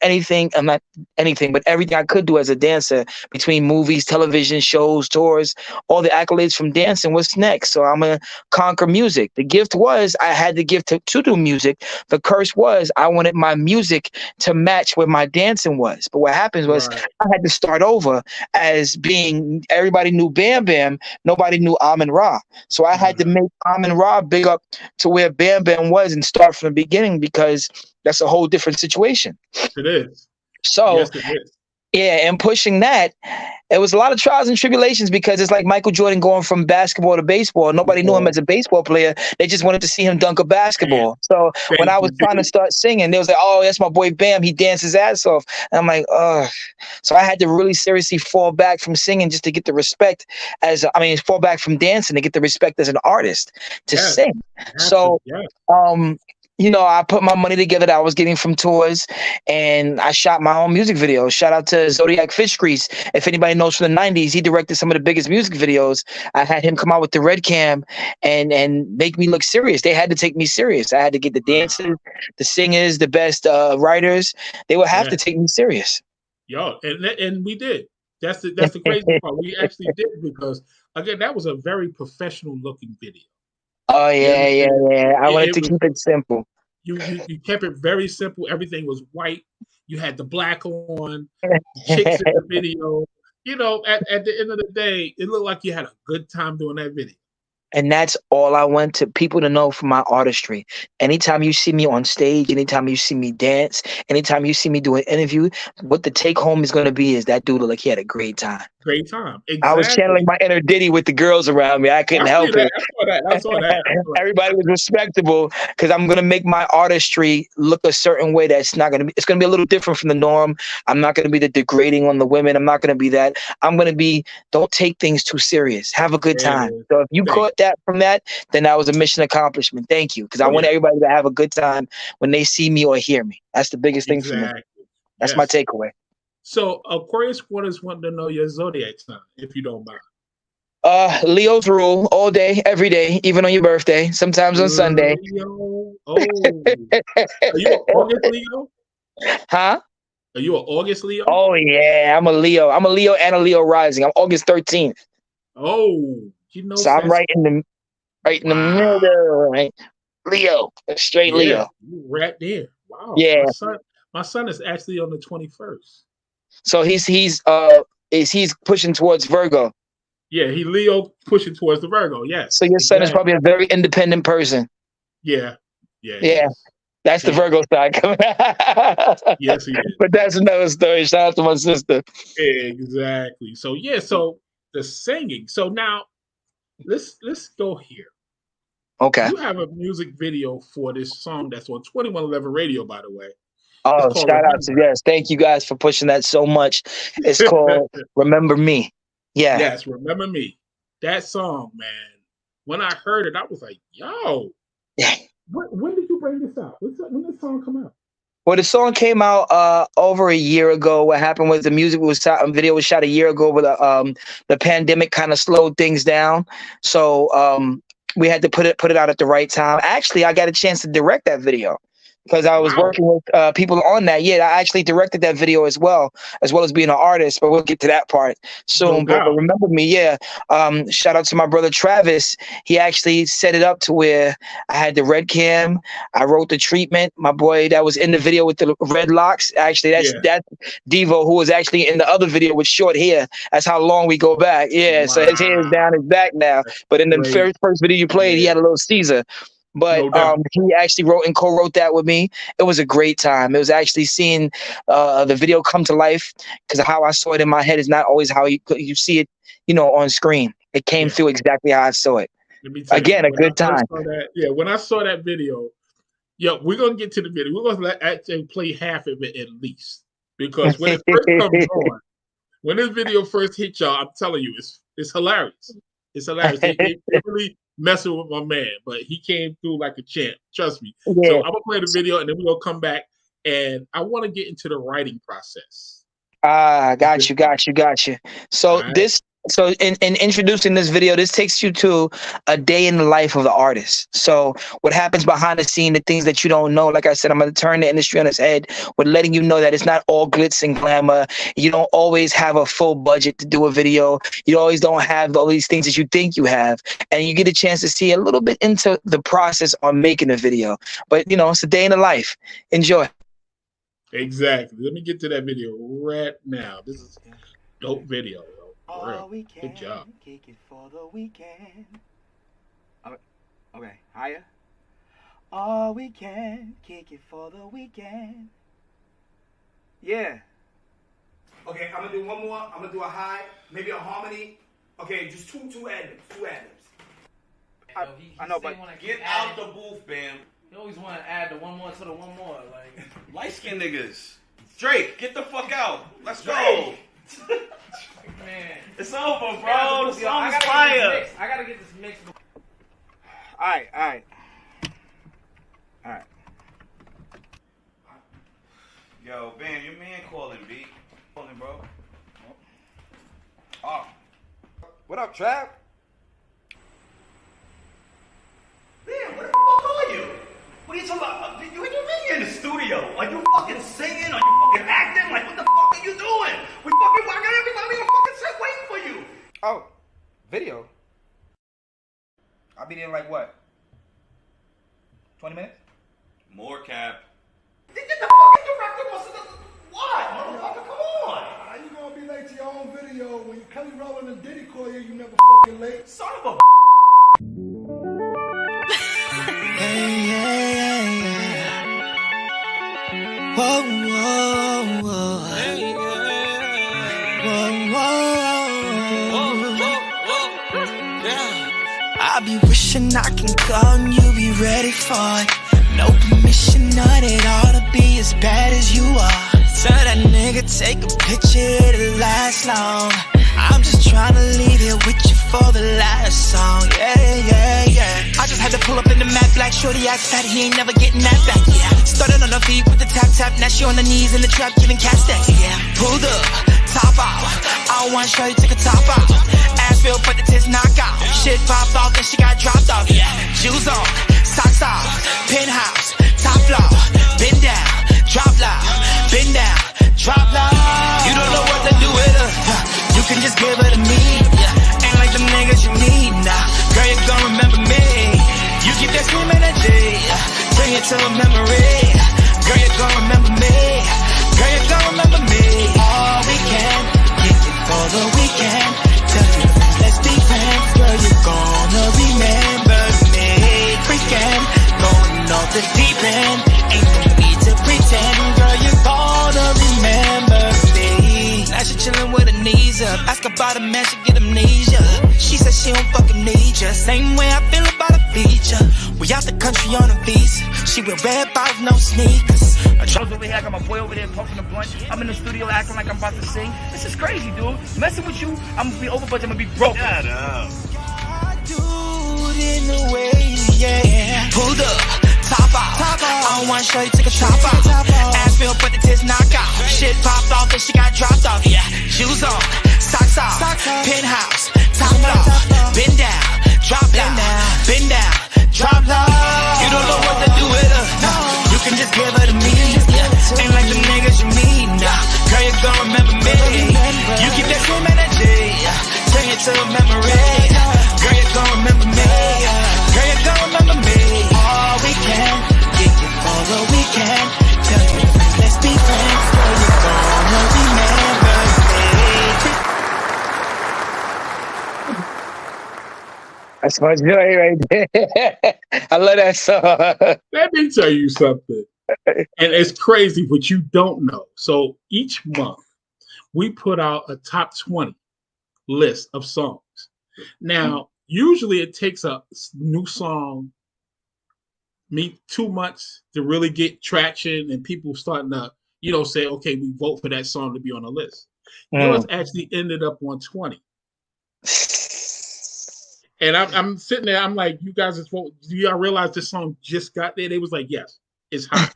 anything, not anything, but everything I could do as a dancer, between movies, television shows, tours, all the accolades from dancing. What's next? So I'm gonna conquer music. The gift was I had the gift to do music. The curse was I wanted my music to match where my dancing was. But what happens was I had to start over, as being everybody knew Bam Bam, nobody knew Amin Ra. So I had to make Amin Ra big up to where Bam Bam was and start from the beginning, because that's a whole different situation. It is. So, yes, it is. Yeah, and pushing that, it was a lot of trials and tribulations, because it's like Michael Jordan going from basketball to baseball. Nobody knew him as a baseball player. They just wanted to see him dunk a basketball. So when I was trying to start singing, they was like, oh, that's my boy Bam. He dances his ass off. And I'm like, ugh. So I had to really seriously fall back from singing just to get the respect fall back from dancing to get the respect as an artist to sing. So, I put my money together that I was getting from tours, and I shot my own music video. Shout out to Zodiac Fish Grease. If anybody knows from the 90s, he directed some of the biggest music videos. I had him come out with the red cam and make me look serious. They had to take me serious. I had to get the dancers, the singers, the best writers. They would have to take me serious. Yo, and we did. That's the crazy part. We actually did, because, again, that was a very professional looking video. Oh, yeah. I wanted to keep it simple. You kept it very simple. Everything was white. You had the black on, the chicks in the video. At the end of the day, it looked like you had a good time doing that video. And that's all I want to people to know from my artistry. Anytime you see me on stage, anytime you see me dance, anytime you see me do an interview, what the take home is going to be is that dude looked like he had a great time. Great time. Exactly. I was channeling my inner Diddy with the girls around me. I couldn't help it. I saw that. Everybody was respectable, because I'm going to make my artistry look a certain way that's not going to be, it's going to be a little different from the norm. I'm not going to be the degrading on the women. I'm not going to be that. I'm going to be, don't take things too serious. Have a good time. So if you caught that from that, then that was a mission accomplishment. Thank you. Because I want everybody to have a good time when they see me or hear me. That's the biggest thing for me. That's my takeaway. So Aquarius waters want to know your zodiac sign, if you don't mind. Leo's rule all day, every day, even on your birthday, sometimes on Sunday. Leo. Oh. Are you an August Leo? Huh? Are you an August Leo? Oh, yeah. I'm a Leo. I'm a Leo and a Leo rising. I'm August 13th. Oh, so I'm right in the middle, right? Leo, straight Leo. You right there. Wow. Yeah. My son is actually on the 21st. So he's pushing towards Virgo. Yeah, he Leo pushing towards the Virgo. Yes. So your son is probably a very independent person. Yeah. That's the Virgo side coming out. Yes, he is. But that's another story. Shout out to my sister. Exactly. So so the singing. So now let's go here. Okay. You have a music video for this song that's on 2111 Radio, by the way. Oh, shout out to thank you guys for pushing that so much. It's called Remember Me. Yeah. Yes, Remember Me. That song, man. When I heard it, I was like, yo. When did you bring this out? When did this song come out? Well, the song came out over a year ago. What happened was the video was shot a year ago, but the pandemic kind of slowed things down. So we had to put it out at the right time. Actually, I got a chance to direct that video, because I was working with people on that. Yeah, I actually directed that video as well as being an artist, but we'll get to that part soon. But Remember Me, shout out to my brother Travis. He actually set it up to where I had the red cam. I wrote the treatment. My boy that was in the video with the red locks, actually, that's Devo, who was actually in the other video with short hair. That's how long we go back. Yeah, so his hair is down his back now. But in the first video you played, he had a little Caesar. But he actually wrote and co-wrote that with me. It was a great time. It was actually seeing the video come to life, because how I saw it in my head is not always how you see it, on screen. It came through exactly how I saw it. Again, a good time. When I saw that video, we're going to get to the video. We're going to actually play half of it at least. Because when it first comes on, When this video first hit y'all, I'm telling you, it's hilarious. It's hilarious. They really messing with my man, but he came through like a champ. Trust me. Yeah. So I'm gonna play the video, and then we're gonna come back, and I want to get into the writing process. Got you. So right. So in introducing this video, this takes you to a day in the life of the artist. So what happens behind the scene, the things that you don't know. Like I said, I'm going to turn the industry on its head with letting you know that it's not all glitz and glamour. You don't always have a full budget to do a video. You always don't have all these things that you think you have. And you get a chance to see a little bit into the process on making a video. But, you know, it's a day in the life. Enjoy. Exactly. Let me get to that video right now. This is a dope video. Good job. Kick it for the weekend. Okay, higher. All we can kick it for the weekend. Yeah. Okay, I'm gonna do one more. I'm gonna do a high, maybe a harmony. Okay, just two ad-libs. I know, but get out the booth, Bam. You always want to add the one more to the one more, like light skinned niggas. Drake, get the fuck out. Let's go. Man, it's over, bro. The song's fire. I gotta get this mix. All right. Yo, Bam, your man calling, B. Calling, bro. Oh. What up, Trav? Bam, where the fuck are you? What are you talking about? You in the studio. Are you fucking singing? Are you fucking acting? Like, what the fuck are you doing? I got everybody on fucking set waiting for you. Oh, video? I'll be there in like what? 20 minutes? More cap. Get the fucking director wants to... What? Motherfucker, come on. How you gonna be late to your own video when you Kelly Rowland and Diddy call you, you never fucking late? Son of a... Whoa, whoa, whoa. Hey, I be wishing I can come, you be ready for it. No permission, none at all to be as bad as you are. Tell that nigga take a picture to last long. I'm just trying to leave here with you for the last song. Yeah. I just had to pull up in the Mac Black. Shorty ass fat, he ain't never getting that back. Yeah. Started on her feet with the tap. Now she on her knees in the trap giving cat stacks. Yeah. Pulled up, top out. I don't want shorty take a top out. Ass filled but the tits knock out. Shit popped off and she got dropped off. Yeah. Shoes on, socks off. Penthouse, top floor. Bend down, drop low. Bend down, drop low. You don't know what to do with her. You can just give it to me. Ain't like them niggas you need now. Girl, you gon' remember me. You keep that same energy. Bring it to a memory. Girl, you gon' remember me. Girl, you gon' remember me. All weekend, kick it for the weekend. Tell your friends, let's be friends. Girl, you gonna remember me. Freaking, going off the deep end. Ain't no need to pretend. Girl, you gonna remember me. Now she chillin' with her knees up. Ask about a man, she get amnesia. She said she don't fucking need ya. Same way I feel about a feature. We out the country on a visa. She wear red bottoms, no sneakers. I chose over here, I got my boy over there puffing a blunt. I'm in the studio acting like I'm about to sing. This is crazy, dude. Messing with you, I'm gonna be over budget, I'm gonna be broke. Shut up. Dude in the way, yeah. Pulled up, top out. I don't want to show you take a top out. Ass filled but the tits knock out. Shit popped off and she got dropped off. Yeah. Shoes on, socks off. Penthouse, top floor. Bend down, drop low. Bend down, drop low. You don't know what to do with her. No. You can just give her to me. Ain't like them niggas you meet. Nah. Girl, you gon' remember me. You keep that same energy. Bring it to a memory. Girl, you gon' remember me. Girl, you gon' remember me. All weekend, kick it for the weekend. Tell your friends, let's be friends. Girl, you gonna remember me. That's my joy right there. I love that song. Let me tell you something. And it's crazy, but you don't know. So each month, we put out a top 20 list of songs. Now, usually it takes a new song 2 months to really get traction and people starting to, say, okay, we vote for that song to be on the list. Yours actually ended up on 20. And I'm sitting there, I'm like, you guys, do y'all realize this song just got there? They was like, yes, it's hot.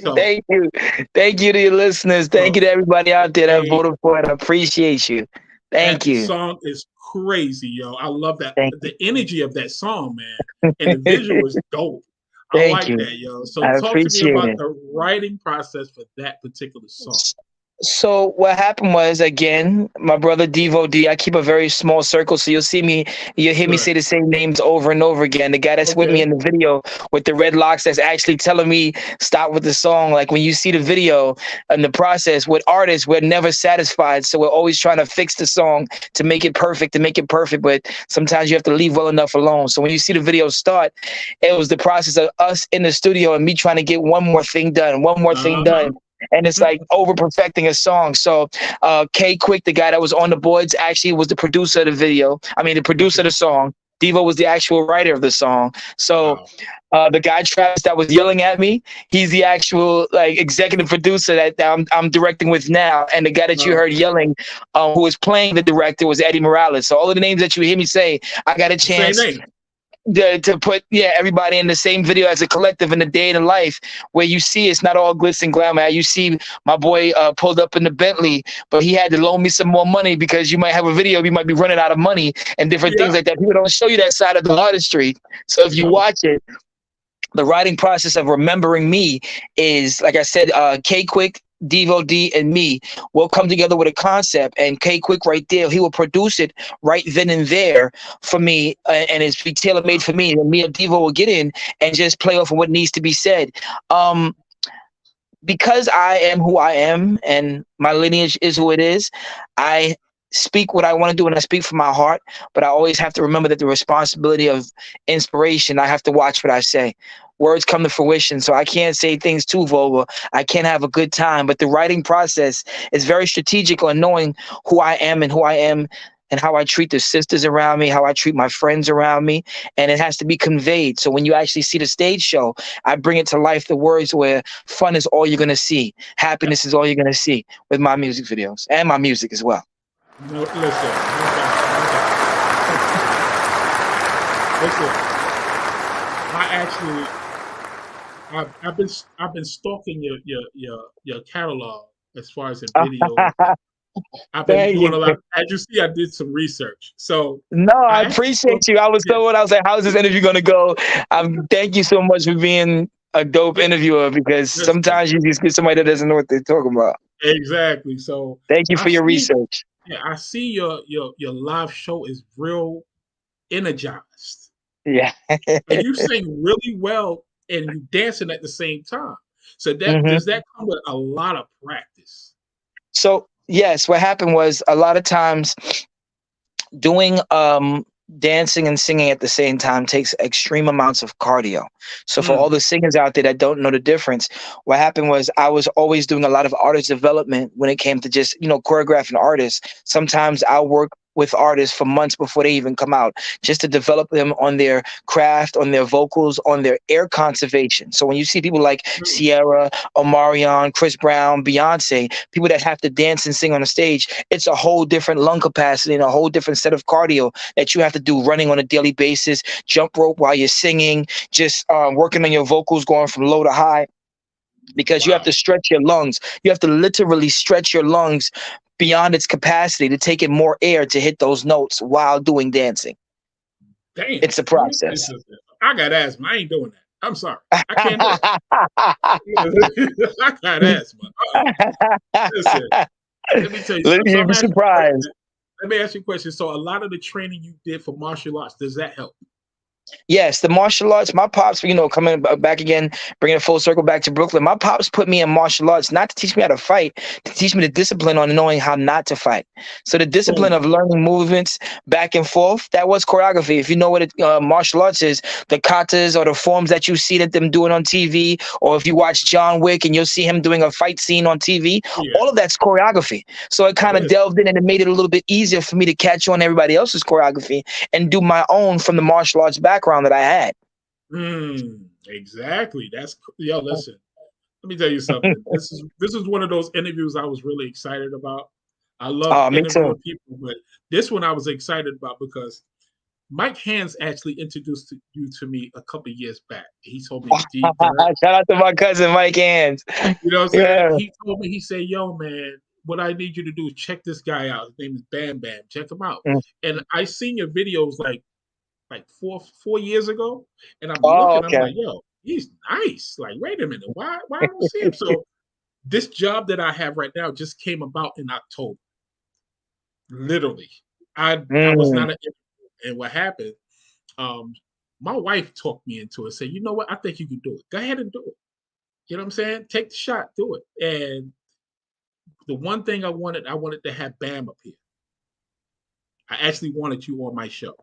So, Thank you. Thank you to your listeners. Thank you to everybody out there that voted for it. I appreciate you. Thank you. The song is crazy, yo. I love that. The energy of that song, man. And the visual is dope. I like that, yo. So talk to me about the writing process for that particular song. So what happened was, again, my brother Devo D, I keep a very small circle, so you'll hear me say the same names over and over again. The guy that's with me in the video with the red locks that's actually telling me stop with the song. Like when you see the video and the process with artists, we're never satisfied. So we're always trying to fix the song to make it perfect, but sometimes you have to leave well enough alone. So when you see the video start, it was the process of us in the studio and me trying to get one more thing done. And it's like over perfecting a song. So K Quick, the guy that was on the boards, actually was the producer of the video. I mean, the producer of the song. Devo was the actual writer of the song. So the guy Travis that was yelling at me, he's the actual like executive producer that I'm directing with now. And the guy that you heard yelling, who was playing the director, was Eddie Morales. So all of the names that you hear me say, I got a chance to put everybody in the same video as a collective in the day in the life where you see it's not all glitz and glamour. You see my boy pulled up in the Bentley, but he had to loan me some more money because you might have a video, you might be running out of money and different things like that. People don't show you that side of the artistry. So if you watch it, the writing process of remembering me is, like I said, K Quick, Devo D, and me will come together with a concept, and K Quick right there, he will produce it right then and there for me, and it's be tailor-made for me, and me and Devo will get in and just play off of what needs to be said. Because I am who I am and my lineage is who it is, I speak what I want to do and I speak from my heart, but I always have to remember that the responsibility of inspiration, I have to watch what I say. Words come to fruition, so I can't say things too vulgar. I can't have a good time, but the writing process is very strategic on knowing who I am and how I treat the sisters around me, how I treat my friends around me, and it has to be conveyed. So when you actually see the stage show, I bring it to life, the words where fun is all you're going to see. Happiness is all you're going to see with my music videos and my music as well. No, listen. I've been stalking your catalog as far as the video. I've been doing a lot. As you see, I did some research. So I appreciate you. I was like, how's this interview gonna go? Thank you so much for being a dope interviewer, because sometimes you just get somebody that doesn't know what they're talking about. Exactly. So thank you for your research. Yeah, I see your live show is real energized. Yeah. And you sing really well and you dancing at the same time. So does that come with a lot of practice? So yes, what happened was a lot of times doing dancing and singing at the same time takes extreme amounts of cardio. So for all the singers out there that don't know the difference, what happened was I was always doing a lot of artist development when it came to just, choreographing artists. Sometimes I'll work with artists for months before they even come out, just to develop them on their craft, on their vocals, on their air conservation. So when you see people like Sierra, Omarion, Chris Brown, Beyonce, people that have to dance and sing on the stage, it's a whole different lung capacity and a whole different set of cardio that you have to do running on a daily basis, jump rope while you're singing, just working on your vocals, going from low to high, because you have to stretch your lungs. You have to literally stretch your lungs beyond its capacity to take in more air to hit those notes while doing dancing. Damn. It's a process. I got asthma. I ain't doing that. I'm sorry. I can't do it. I got asthma. Listen, let me tell you something. You'll be surprised. Let me ask you a question. So a lot of the training you did for martial arts, does that help? Yes, the martial arts, my pops, coming back again, bringing it full circle back to Brooklyn. My pops put me in martial arts, not to teach me how to fight, to teach me the discipline on knowing how not to fight. So the discipline of learning movements back and forth, that was choreography. If you know what martial arts is, the katas or the forms that you see that them doing on TV, or if you watch John Wick and you'll see him doing a fight scene on TV, all of that's choreography. So it kind of delved in and it made it a little bit easier for me to catch on everybody else's choreography and do my own from the martial arts background that I had. Exactly. Listen, let me tell you something. This is one of those interviews I was really excited about. I love Oh, me too. interviewing people, but this one I was excited about because Mike Hands actually introduced you to me a couple of years back. He told me D Dirt. Shout out to my cousin Mike Hands. You know what I'm saying? Yeah. He told me, he said, yo, man, what I need you to do is check this guy out. His name is Bam Bam. Check him out. Mm. And I seen your videos like four years ago. And I'm Oh, looking, I'm okay. like, yo, he's nice. Like, wait a minute, why I don't see him? So this job that I have right now just came about in October. Literally. I was not an interviewer. And what happened, my wife talked me into it, said, you know what, I think you can do it. Go ahead and do it. You know what I'm saying? Take the shot, do it. And the one thing I wanted to have Bam up here. I actually wanted you on my show.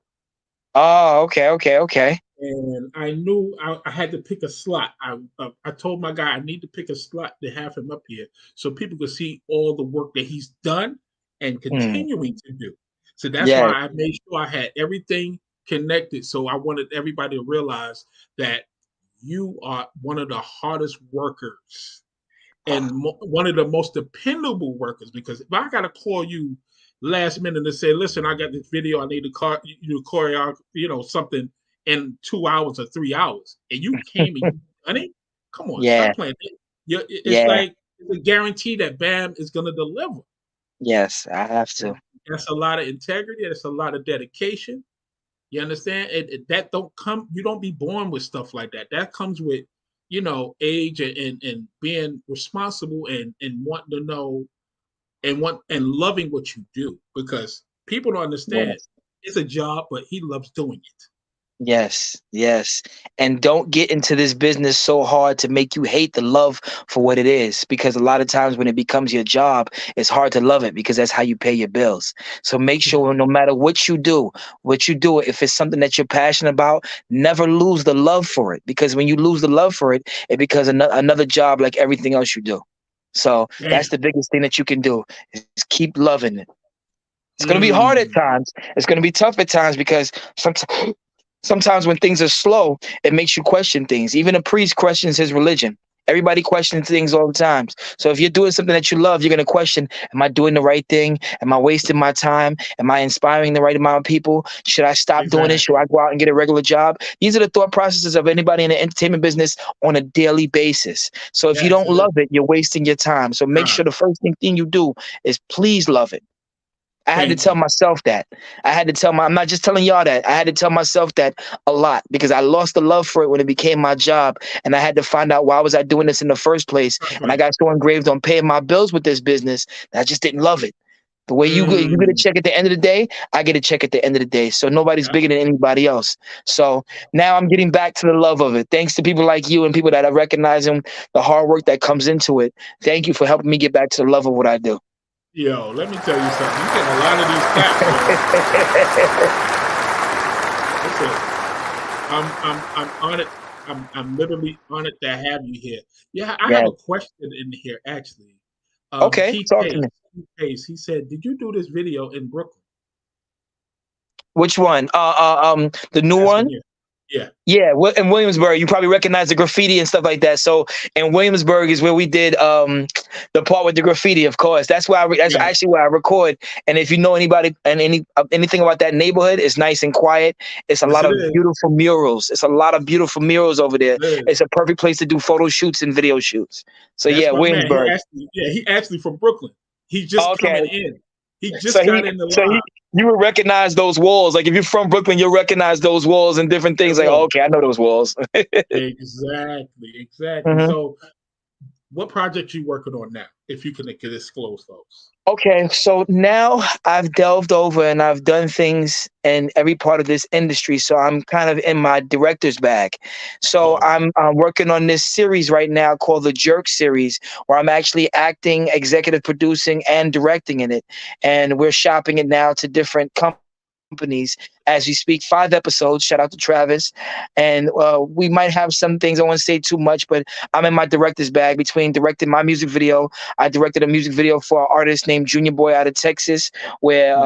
Oh, okay. And I knew I had to pick a slot. I told my guy I need to pick a slot to have him up here so people could see all the work that he's done and continuing to do. So that's why I made sure I had everything connected. So I wanted everybody to realize that you are one of the hardest workers and one of the most dependable workers. Because if I got to call you last minute and say, listen, I got this video, I need to choreograph, something in 2 hours or 3 hours, and you came and you done it, come on, stop playing. It's like it's a guarantee that Bam is going to deliver. Yes, I have to. That's a lot of integrity. That's a lot of dedication. You understand? That don't come. You don't be born with stuff like that. That comes with, age and being responsible and wanting to know and loving what you do, because people don't understand. It's a job, but he loves doing it. Yes. And don't get into this business so hard to make you hate the love for what it is, because a lot of times when it becomes your job, it's hard to love it because that's how you pay your bills. So make sure no matter what you do, if it's something that you're passionate about, never lose the love for it, because when you lose the love for it, it becomes another job like everything else you do. So that's the biggest thing that you can do is keep loving it. It's going to be hard at times. It's going to be tough at times because sometimes when things are slow, it makes you question things. Even a priest questions his religion. Everybody questions things all the time. So if you're doing something that you love, you're going to question, am I doing the right thing? Am I wasting my time? Am I inspiring the right amount of people? Should I stop doing this? Should I go out and get a regular job? These are the thought processes of anybody in the entertainment business on a daily basis. So if you don't love it, you're wasting your time. So make sure the first thing you do is please love it. I had to tell myself that. I'm not just telling y'all that. I had to tell myself that a lot because I lost the love for it when it became my job. And I had to find out why was I doing this in the first place. And I got so engraved on paying my bills with this business that I just didn't love it. The way you get a check at the end of the day, I get a check at the end of the day. So nobody's bigger than anybody else. So now I'm getting back to the love of it. Thanks to people like you and people that are recognizing the hard work that comes into it. Thank you for helping me get back to the love of what I do. Yo, let me tell you something. You get a lot of these cats. I'm honored. I'm literally honored to have you here. Yeah, I have a question in here actually. Okay, talk to me. He said, "Did you do this video in Brooklyn?" Which one? The new one? Yeah. In Williamsburg, you probably recognize the graffiti and stuff like that. So in Williamsburg is where we did the part with the graffiti. Of course, that's actually where I record. And if you know anybody and anything about that neighborhood, it's nice and quiet. It's a lot of beautiful murals. It's a lot of beautiful murals over there. It's a perfect place to do photo shoots and video shoots. So that's Williamsburg. He actually from Brooklyn. He just coming in. He just got in the line. You will recognize those walls. Like if you're from Brooklyn, you'll recognize those walls and different things. Like, okay, I know those walls. Exactly. Mm-hmm. So what project you working on now, if you can disclose those? Okay, so now I've delved over and I've done things in every part of this industry. So I'm kind of in my director's bag. So I'm working on this series right now called the Jerk series, where I'm actually acting, executive producing, and directing in it. And we're shopping it now to different companies as we speak. 5 episodes. Shout out to Travis. And we might have some things. I won't say too much, but I'm in my director's bag between directing my music video. I directed a music video for an artist named Junior Boy out of Texas, where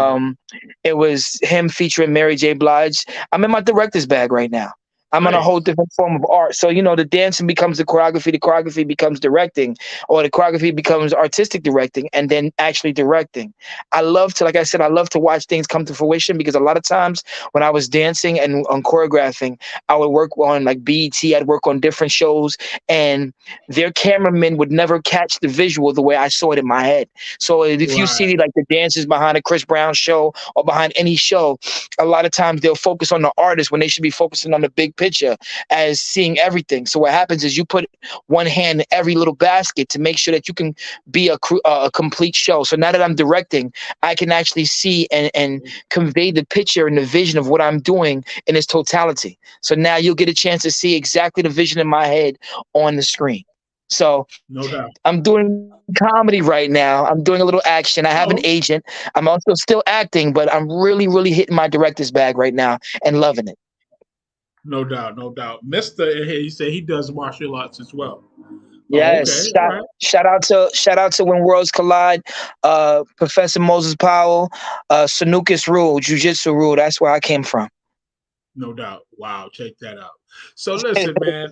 it was him featuring Mary J. Blige. I'm in my director's bag right now. I'm on a whole different form of art. So, the dancing becomes the choreography becomes directing, or the choreography becomes artistic directing, and then actually directing. Like I said, I love to watch things come to fruition, because a lot of times when I was dancing and on choreographing, I would work on like BET, I'd work on different shows, and their cameramen would never catch the visual the way I saw it in my head. So if you see like the dances behind a Chris Brown show or behind any show, a lot of times they'll focus on the artist when they should be focusing on the big picture as seeing everything. So what happens is you put one hand in every little basket to make sure that you can be a complete show. So now that I'm directing, I can actually see and convey the picture and the vision of what I'm doing in its totality. So now you'll get a chance to see exactly the vision in my head on the screen. So no doubt. I'm doing comedy right now. I'm doing a little action. I have an agent. I'm also still acting, but I'm really, really hitting my director's bag right now and loving it. No doubt, no doubt. Mr. He said he does martial arts as well. Yes. Oh, okay. Shout out to When Worlds Collide, Professor Moses Powell, Sanukis Rule, Jiu-Jitsu Rule. That's where I came from. No doubt. Wow, check that out. So listen, man.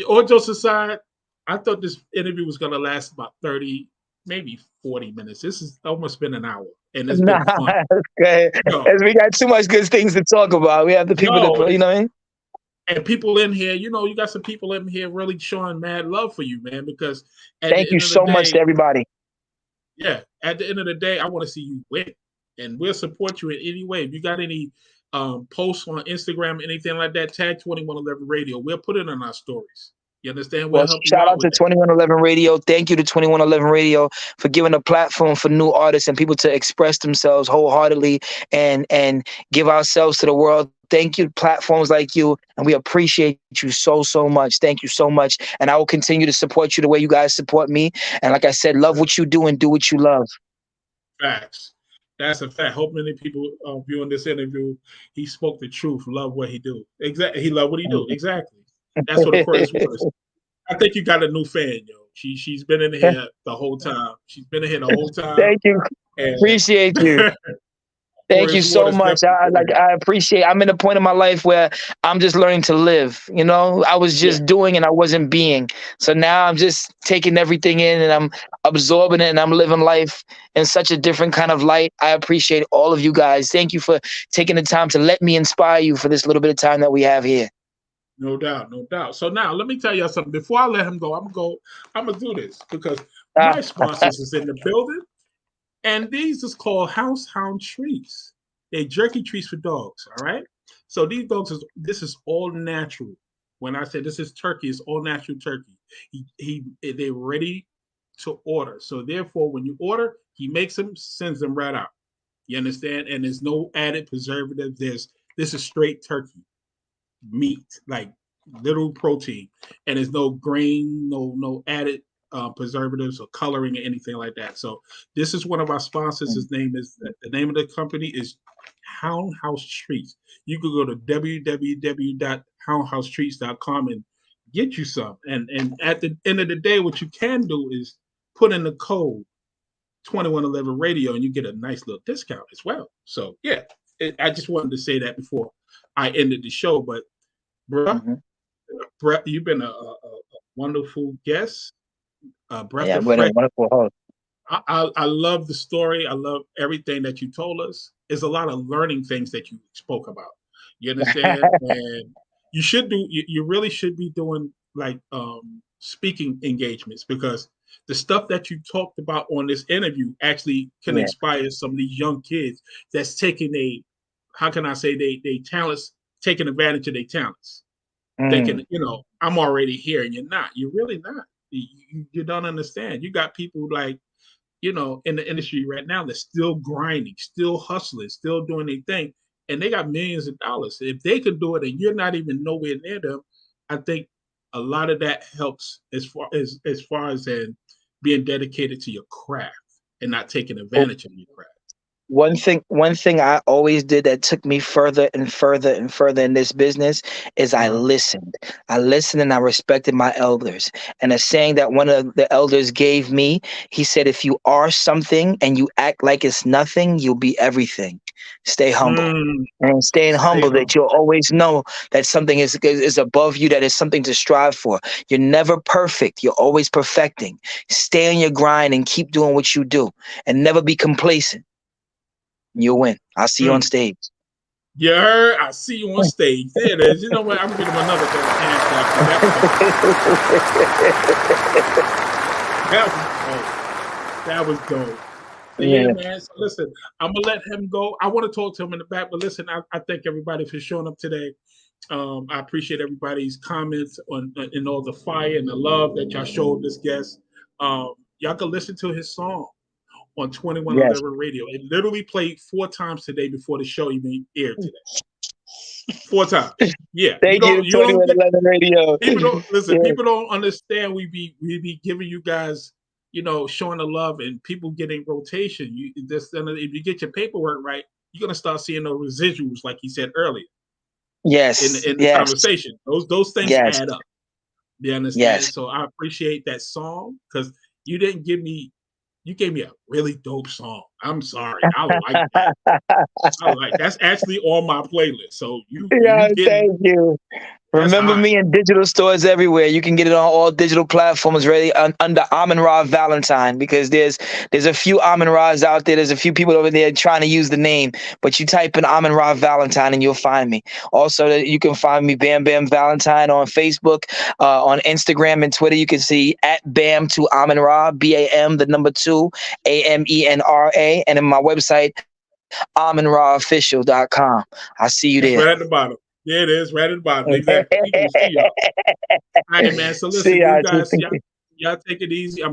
All jokes aside, I thought this interview was gonna last about 30, maybe 40 minutes. This has almost been an hour, and it's been fun. Okay. As we got too much good things to talk about. We have the people that, you know what I mean? And people in here, you got some people in here really showing mad love for you, man, because thank you so much to everybody. Yeah. At the end of the day, I want to see you win. And we'll support you in any way. If you got any posts on Instagram, anything like that, tag 2111 Radio. We'll put it on our stories. You understand? We'll help shout you out to 2111 Radio. Thank you to 2111 Radio for giving a platform for new artists and people to express themselves wholeheartedly and give ourselves to the world. Thank you to platforms like you, and we appreciate you so much. Thank you so much, and I will continue to support you the way you guys support me. And like I said, love what you do and do what you love. Facts. That's a fact. Hope many people viewing this interview, he spoke the truth. Love what he do. Exactly. He loved what he do. Exactly. That's what the phrase was. I think you got a new fan, yo. She's been in here the whole time. She's been in here the whole time. Thank you. Appreciate you. Thank you so much. I appreciate. I'm in a point in my life where I'm just learning to live. I was just doing and I wasn't being. So now I'm just taking everything in and I'm absorbing it and I'm living life in such a different kind of light. I appreciate all of you guys. Thank you for taking the time to let me inspire you for this little bit of time that we have here. No doubt, no doubt. So now let me tell you something. Before I let him go, I'm gonna do this because my sponsors is in the building. And these is called House Hound treats. They're jerky treats for dogs, all right? So these dogs, this is all natural. When I say this is turkey, it's all natural turkey. They're ready to order. So therefore, when you order, he makes them, sends them right out. You understand? And there's no added preservative. This is straight turkey meat, like little protein. And there's no grain, no added preservatives or coloring or anything like that. So this is one of our sponsors. The name of the company is Hound House Treats. You could go to www.houndhousetreats.com and get you some. And at the end of the day, what you can do is put in the code 2111 Radio and you get a nice little discount as well. So yeah, I just wanted to say that before I ended the show. But bruh, you've been a wonderful guest. Yeah, what a wonderful host. I love the story. I love everything that you told us. There's a lot of learning things that you spoke about. You understand? And you really should be doing like speaking engagements, because the stuff that you talked about on this interview actually can inspire some of these young kids that's taking they talents, taking advantage of their talents. Thinking, I'm already here, and you're not. You're really not. You don't understand. You got people like, in the industry right now that's still grinding, still hustling, still doing their thing, and they got millions of dollars. If they could do it and you're not even nowhere near them, I think a lot of that helps as far as being dedicated to your craft and not taking advantage of your craft. One thing I always did that took me further and further and further in this business is I listened. I listened and I respected my elders. And a saying that one of the elders gave me, he said, if you are something and you act like it's nothing, you'll be everything. Stay humble. And staying humble, that you'll always know that something is above you, that is something to strive for. You're never perfect. You're always perfecting. Stay on your grind and keep doing what you do, and never be complacent. You'll win. I'll see you on stage. You heard? I see you on stage. There it is. You know what? I'm gonna give him another hand clap. That was dope. Yeah, man. So listen, I'm gonna let him go. I want to talk to him in the back, but listen, I thank everybody for showing up today. I appreciate everybody's comments and all the fire and the love that y'all showed this guest. Y'all can listen to his song on 2111 Radio. It literally played 4 times today before the show even aired today. 4 times. Yeah. Thank you, 2111 Radio. People don't listen. People don't understand. We be giving you guys, showing the love, and people getting rotation. If you get your paperwork right, you're gonna start seeing those residuals, like he said earlier. Yes. In the conversation, those things add up. You understand? Yes. So I appreciate that song, because you didn't give me. You gave me a really dope song. I'm sorry. I like that. That's actually on my playlist. So thank you. Remember me in digital stores everywhere. You can get it on all digital platforms, really, under Amin-Ra Valentine, because there's a few Amin-Ra's out there. There's a few people over there trying to use the name, but you type in Amin-Ra Valentine and you'll find me. Also, you can find me Bam Bam Valentine on Facebook, on Instagram and Twitter. You can see at Bam to Amin-Ra, BAM, the number 2, AMENRA, and in my website, AminRaOfficial.com. I'll see you there. Right at the bottom. Yeah, it is right at the bottom. Exactly. People see y'all. All right, man. So listen, you guys, y'all take it easy.